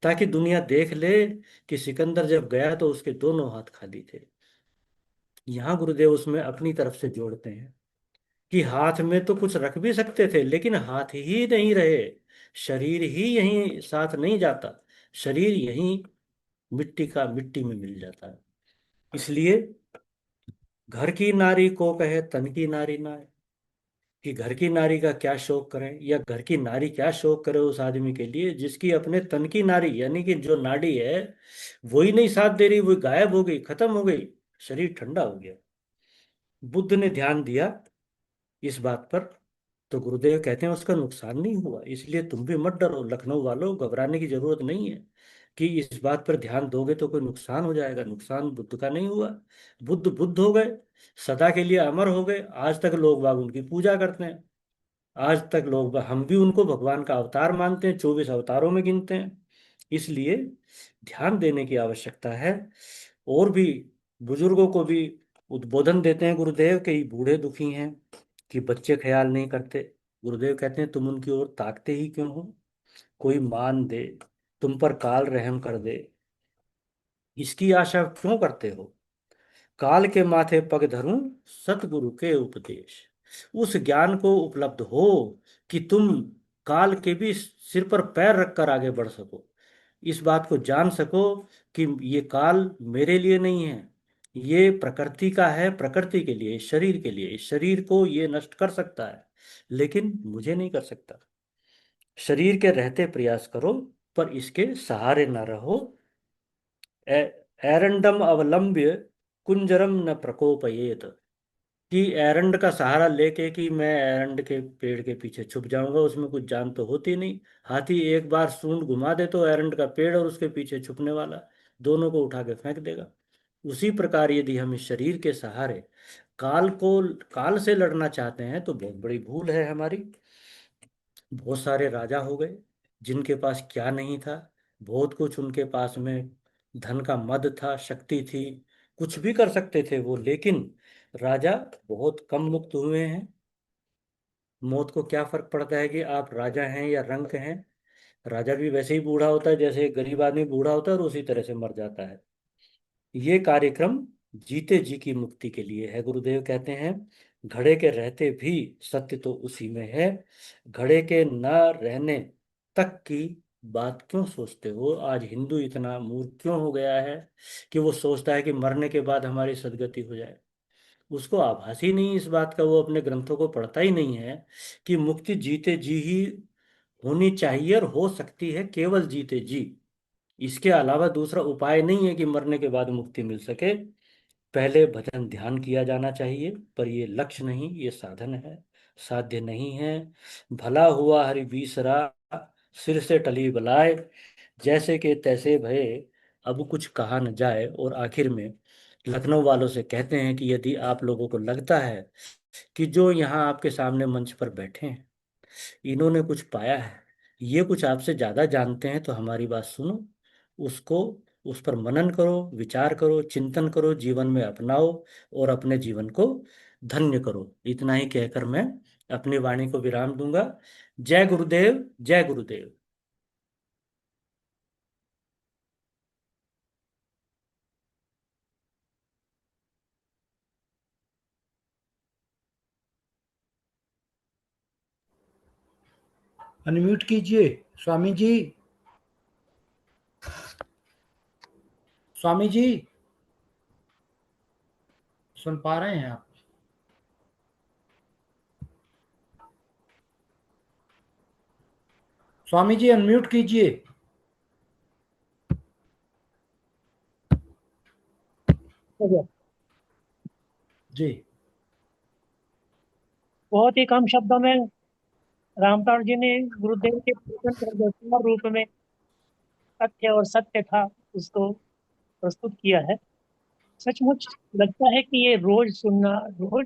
ताकि दुनिया देख ले कि सिकंदर जब गया तो उसके दोनों हाथ खाली थे। यहाँ गुरुदेव उसमें अपनी तरफ से जोड़ते हैं कि हाथ में तो कुछ रख भी सकते थे, लेकिन हाथ ही नहीं रहे, शरीर ही यहीं साथ नहीं जाता, शरीर यहीं मिट्टी का मिट्टी में मिल जाता है। इसलिए घर की नारी को कहे तन की नारी ना है, कि घर की नारी का क्या शौक करें, या घर की नारी क्या शौक करे उस आदमी के लिए जिसकी अपने तन की नारी यानी कि जो नाड़ी है वही नहीं साथ दे रही, वही गायब हो गई, खत्म हो गई, शरीर ठंडा हो गया। बुद्ध ने ध्यान दिया इस बात पर, तो गुरुदेव कहते हैं उसका नुकसान नहीं हुआ। इसलिए तुम भी मत डरो, लखनऊ वालों, घबराने की जरूरत नहीं है कि इस बात पर ध्यान दोगे तो कोई नुकसान हो जाएगा। नुकसान बुद्ध का नहीं हुआ। बुद्ध बुद्ध हो गए, सदा के लिए अमर हो गए। आज तक लोग बाग उनकी पूजा करते हैं, आज तक लोग हम भी उनको भगवान का अवतार मानते हैं, 24 अवतारों में गिनते हैं। इसलिए ध्यान देने की आवश्यकता है। और भी बुजुर्गों को भी उद्बोधन देते हैं गुरुदेव, कई बूढ़े दुखी हैं कि बच्चे ख्याल नहीं करते। गुरुदेव कहते हैं तुम उनकी ओर ताकते ही क्यों हो, कोई मान दे, तुम पर काल रहम कर दे, इसकी आशा क्यों करते हो। काल के माथे पग धरूं सतगुरु के उपदेश, उस ज्ञान को उपलब्ध हो कि तुम काल के भी सिर पर पैर रखकर आगे बढ़ सको, इस बात को जान सको कि ये काल मेरे लिए नहीं है, ये प्रकृति का है, प्रकृति के लिए, इस शरीर के लिए, इस शरीर को ये नष्ट कर सकता है लेकिन मुझे नहीं कर सकता। शरीर के रहते प्रयास करो पर इसके सहारे न रहो। एरंडम अवलंब्य कुंजरम न प्रकोपयेत, कि एरंड का सहारा लेके कि मैं एरंड के पेड़ के पीछे छुप जाऊंगा, उसमें कुछ जान तो होती नहीं। हाथी एक बार सूंड घुमा दे तो एरंड का पेड़ और उसके पीछे छुपने वाला दोनों को उठा के फेंक देगा। उसी प्रकार यदि हम इस शरीर के सहारे काल से लड़ना चाहते हैं तो बहुत बड़ी भूल है हमारी। बहुत सारे राजा हो गए जिनके पास क्या नहीं था, बहुत कुछ उनके पास में, धन का मद था, शक्ति थी, कुछ भी कर सकते थे वो, लेकिन राजा बहुत कम मुक्त हुए हैं। मौत को क्या फर्क पड़ता है कि आप राजा हैं या रंक हैं। राजा भी वैसे ही बूढ़ा होता है जैसे एक गरीब आदमी बूढ़ा होता है और उसी तरह से मर जाता है। ये कार्यक्रम जीते जी की मुक्ति के लिए है। गुरुदेव कहते हैं घड़े के रहते भी सत्य तो उसी में है, घड़े के न रहने तक की बात क्यों सोचते हो। आज हिंदू इतना मूर्ख क्यों हो गया है कि वो सोचता है कि मरने के बाद हमारी सदगति हो जाए। उसको आभास ही नहीं इस बात का, वो अपने ग्रंथों को पढ़ता ही नहीं है कि मुक्ति जीते जी ही होनी चाहिए और हो सकती है केवल जीते जी। इसके अलावा दूसरा उपाय नहीं है कि मरने के बाद मुक्ति मिल सके। पहले भजन ध्यान किया जाना चाहिए, पर ये लक्ष्य नहीं, ये साधन है, साध्य नहीं है। भला हुआ हरि बीसरा, सिर से टली बलाए, जैसे कि तैसे भये, अब कुछ कहा न जाए। और आखिर में लखनऊ वालों से कहते हैं कि यदि आप लोगों को लगता है कि जो यहाँ आपके सामने मंच पर बैठे हैं इन्होंने कुछ पाया है, ये कुछ आपसे ज्यादा जानते हैं, तो हमारी बात सुनो, उसको उस पर मनन करो, विचार करो, चिंतन करो, जीवन में अपनाओ और अपने जीवन को धन्य करो। इतना ही कहकर मैं अपनी वाणी को विराम दूंगा। जय गुरुदेव, जय गुरुदेव। अनम्यूट कीजिए स्वामी जी। स्वामी जी सुन पा रहे हैं आप? स्वामी जी अनम्यूट कीजिए। जी। बहुत ही कम शब्दों में रामपाल जी ने गुरुदेव के पूजन पर जो पूर्ण रूप में तथ्य और सत्य था उसको प्रस्तुत किया है। सचमुच लगता है कि ये रोज सुनना, रोज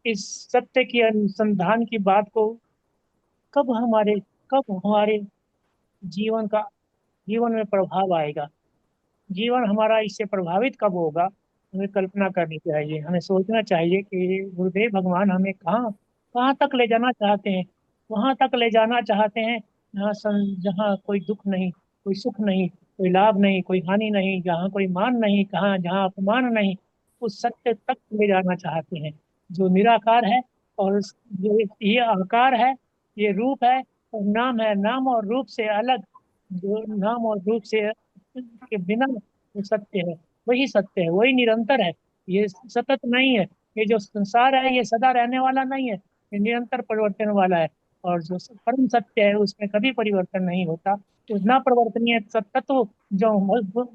इस सत्य की अनुसंधान की बात को कब हमारे कब हमारे जीवन का जीवन में प्रभाव आएगा, जीवन हमारा इससे प्रभावित कब होगा। हमें कल्पना करनी चाहिए, हमें सोचना चाहिए कि गुरुदेव भगवान हमें कहाँ कहाँ तक ले जाना चाहते हैं। वहां तक ले जाना चाहते हैं जहाँ कोई दुख नहीं, कोई सुख नहीं, कोई लाभ नहीं, कोई हानि नहीं, जहाँ कोई मान नहीं, कहाँ जहाँ अपमान नहीं, उस सत्य तक ले जाना चाहते हैं जो निराकार है। और ये आकार है, ये रूप है और नाम है, नाम और रूप से अलग, जो नाम और रूप से के बिना जो सत्य है वही सत्य है, वही निरंतर है। ये सतत नहीं है। ये जो संसार है ये सदा रहने वाला नहीं है, ये निरंतर परिवर्तन वाला है। और जो परम सत्य है उसमें कभी परिवर्तन नहीं होता। उस ना परिवर्तनीय तत्व जो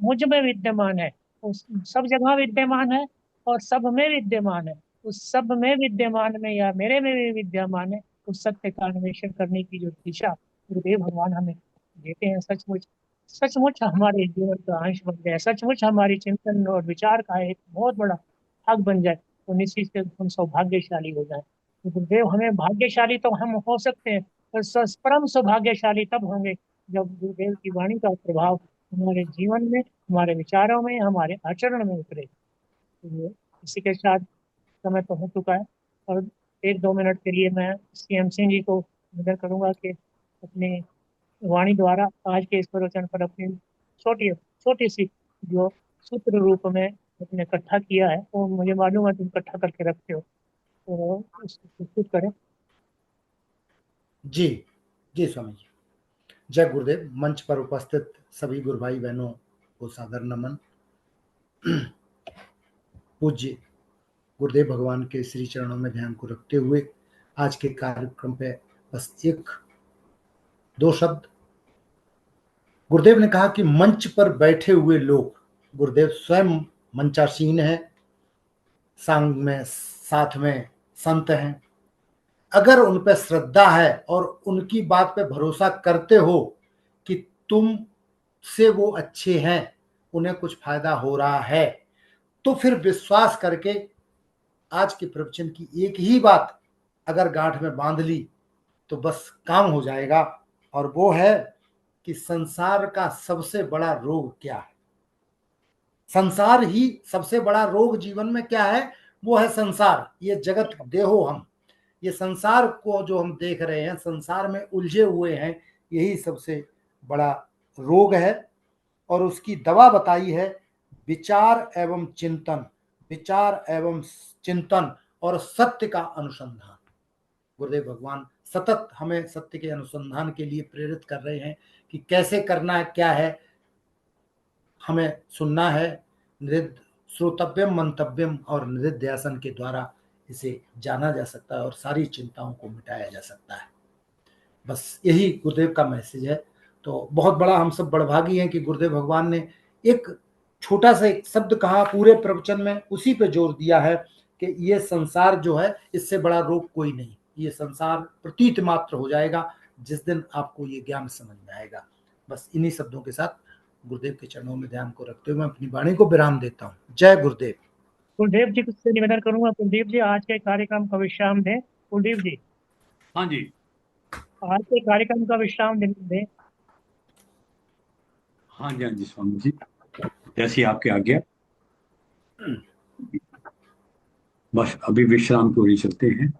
मुझ में विद्यमान है, उस सब जगह विद्यमान है और सब में विद्यमान है। उस सब में विद्यमान में या मेरे में भी विद्यमान है, उस सत्य का अन्वेषण करने की जो दिशा गुरुदेव भगवान हमें देते हैं, सचमुच सचमुच हमारे जीवन का अंश बन जाए, सचमुच हमारी चिंतन और विचार का एक बहुत बड़ा भाग बन जाए, तो निश्चित से हम सौभाग्यशाली हो जाए। तो गुरुदेव हमें भाग्यशाली तो हम हो सकते हैं, पर परम सौभाग्यशाली तब होंगे जब गुरुदेव की वाणी का प्रभाव हमारे जीवन में, हमारे विचारों में, हमारे आचरण में उतरे। तो इसी के साथ समय तो हो चुका है, और 1-2 मिनट के लिए मैं CM सिंह जी को निवेदन करूंगा कि अपनी वाणी द्वारा आज के इस प्रवचन पर अपनी छोटी छोटी सी जो सूत्र रूप में अपने इकट्ठा किया है, वो मुझे मालूम है तुम इकट्ठा करके रखते हो, तो उसको प्रस्तुत करें। जी जी स्वामी जी। जय गुरुदेव। मंच पर उपस्थित सभी गुरु भाई बहनों को सादर नमन। पूज्य गुरुदेव भगवान के श्री चरणों में ध्यान को रखते हुए आज के कार्यक्रम पे बस 1-2 शब्द। गुरुदेव ने कहा कि मंच पर बैठे हुए लोग, गुरुदेव स्वयं मंचासीन है, संग में साथ में संत हैं, अगर उन पर श्रद्धा है और उनकी बात पे भरोसा करते हो कि तुम से वो अच्छे हैं, उन्हें कुछ फायदा हो रहा है, तो फिर विश्वास करके आज के प्रवचन की एक ही बात अगर गांठ में बांध ली तो बस काम हो जाएगा। और वो है कि संसार का सबसे बड़ा रोग क्या है। संसार ही सबसे बड़ा रोग जीवन में क्या है, वो है संसार। ये जगत देहो हम, ये संसार को जो हम देख रहे हैं, संसार में उलझे हुए हैं, यही सबसे बड़ा रोग है। और उसकी दवा बताई है विचार एवं चिंतन, विचार एवं चिंतन और सत्य का अनुसंधान। गुरुदेव भगवान सतत हमें सत्य के अनुसंधान के लिए प्रेरित कर रहे हैं कि कैसे करना है, क्या है, हमें सुनना है। निरिध श्रोतव्यम मंतव्यम और निरिध्यासन के द्वारा इसे जाना जा सकता है और सारी चिंताओं को मिटाया जा सकता है। बस यही गुरुदेव का मैसेज है। तो बहुत बड़ा हम सब बड़भागी हैं कि गुरुदेव भगवान ने एक छोटा सा एक शब्द कहा पूरे प्रवचन में, उसी पे जोर दिया है कि ये संसार जो है इससे बड़ा रोग कोई नहीं। ये संसार प्रतीत मात्र हो जाएगा जिस दिन आपको ये ज्ञान समझ में आएगा। बस इन्हीं शब्दों के साथ गुरुदेव के चरणों में ध्यान को रखते हुए मैं अपनी वाणी को विराम देता हूँ। जय गुरुदेव। कुलदीप जी से निवेदन करूंगा, कुलदीप जी आज के कार्यक्रम का विश्राम दें। कुलदीप जी हाँ जी। आज के कार्यक्रम का विश्राम दें। हाँ जी, हाँ जी स्वामी जी, जैसी आपकी आज्ञा। बस अभी विश्राम की ओर चलते हैं।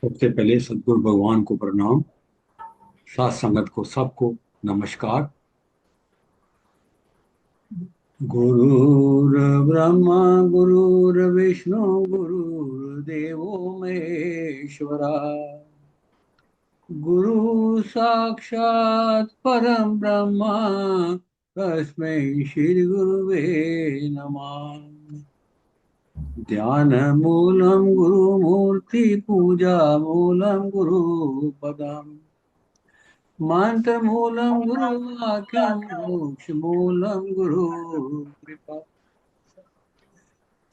सबसे पहले सदगुरु भगवान को प्रणाम, साथ संगत को सबको नमस्कार। गुरुर्ब्रह्मा गुरुर्विष्णु गुरुर्देवो महेश्वरा, गुरु साक्षात् परम ब्रह्मा तस्मै श्री गुरुवे नमः। ध्यान मूलम गुरु मूर्ति पूजा मूलम गुरु पदम, मंत्र मूलम गुरु वाक्यम मोक्ष मूलम गुरु कृपा।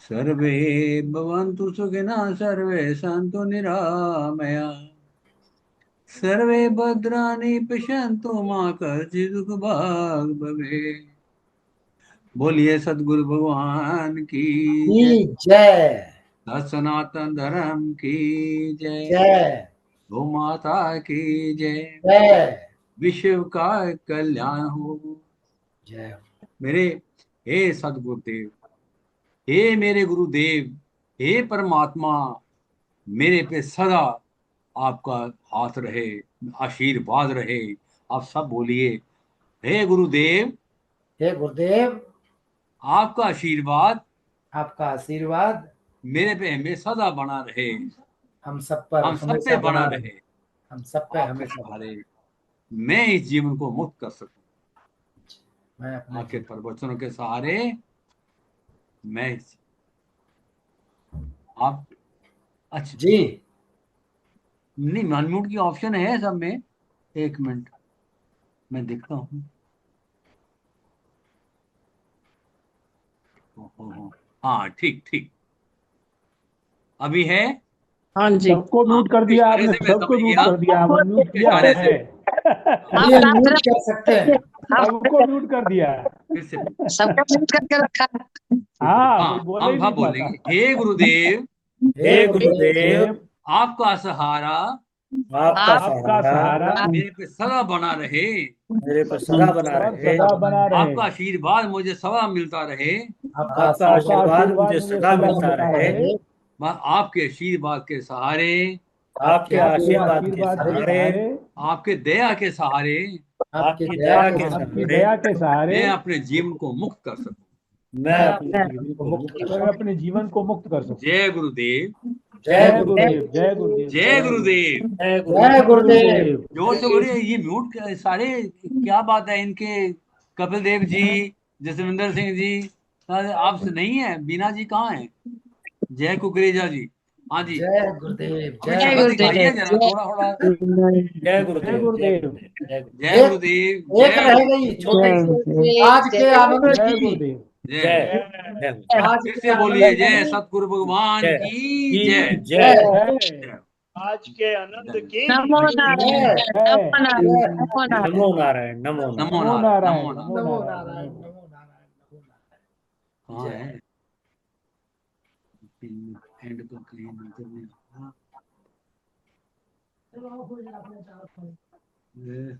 सर्वे भवन्तु सुखिनः सर्वे सन्तु निरामया, सर्वे भद्राणि पश्यन्तु मा कश्चित् दुःखभाग् भवेत्। बोलिए सदगुरु भगवान की जय। जय सनातन धर्म की जय। जय गौ माता की जय। जय विश्व का कल्याण हो। जय। मेरे हे सदगुरुदेव, हे मेरे गुरुदेव, हे परमात्मा, मेरे पे सदा आपका हाथ रहे, आशीर्वाद रहे। आप सब बोलिए, हे गुरुदेव, हे गुरुदेव, आपका आशीर्वाद आपका आशीर्वाद मेरे पे हमेशा सदा बना रहे, हम सब पर हम सब पे हमेशा बना रहे। हम सब पे आपके हमेशा बना सहारे मैं इस जीवन को मुक्त कर सकूं। मैं अपने आपके प्रवचनों के सहारे मैं आप अच्छा जी नहीं, अनम्यूट की ऑप्शन है सब में। एक मिनट मैं देखता हूँ। हाँ ठीक ठीक, अभी है। हाँ जी। सबको हाँ, म्यूट कर उसके दिया इशारे आपने, से मैं सबको समझ म्यूट गया। कर दिया, म्यूट उसके किया इशारे से है। ये म्यूट कर सकते हैं। सबको म्यूट कर दिया है। फिर से सबका म्यूट करके रखा है। हाँ, कोई हाँ, बोल ही हम नहीं बोलेंगे, पाता। हे गुरुदेव, हे गुरुदेव, आपका सहारा आपका आपका सहारा सहारा मेरे पे सदा बना रहे, मेरे पर सदा बना पर रहे। सदा बना रहे। आपका आशीर्वाद मुझे सदा मिलता रहे। आपका आपका आशीर्वाद आशीर्वाद मुझे सदा मिलता रहे। बस आपके आशीर्वाद के सहारे, आपके आपके आशीर्वाद के आशीर्वाद के सहारे, सहारे, आपके दया के सहारे आपकी दया के आपकी सहारे दया के सहारे मैं अपने जीवन को मुक्त कर सकूं। मैं अपने जीवन को मुक्त कर मैं अपने जीवन को मुक्त कर सकूं। जय गुरुदेव, जय जय गुरुदेव, जय गुरुदेव, जय गुरुदेव। जय जय गुरुदेव। गुरुदेव। जोर से बोलिए, ये म्यूट सारे क्या बात है इनके? कपिल देव जी, जसविंदर सिंह जी, आप नहीं है? बीना जी कहाँ है? जय कुकरेजा जी, हाँ जी, जय गुरुदेव। अभी जय शक्ल दिखाइए गुरुदेव। जरा, थोड़ा थोड़ा। जय जय गुरुदेव। गुरुदेव, जय गुरुदेव, एक जय रह गुरुदेव, गई छोटी सी, आज के आनंद जय की। गुरुदेव। जय। जय आज फिर के से आनंद बोलिए, की। जय सतगुरु भगवान जय की जय। जय। जय। आज के आनंद की नमो नारायण, जय नमो नारायण, नमो नारायण। नमो नारायण, नमो नारायण। नमो नमो नारायण, नारायण, नमो नमो नमो नारायण, नारायण, नमो नमो नारायण, नमो नारायण। कहाँ जय। है? एंड को क्लीन करने। ये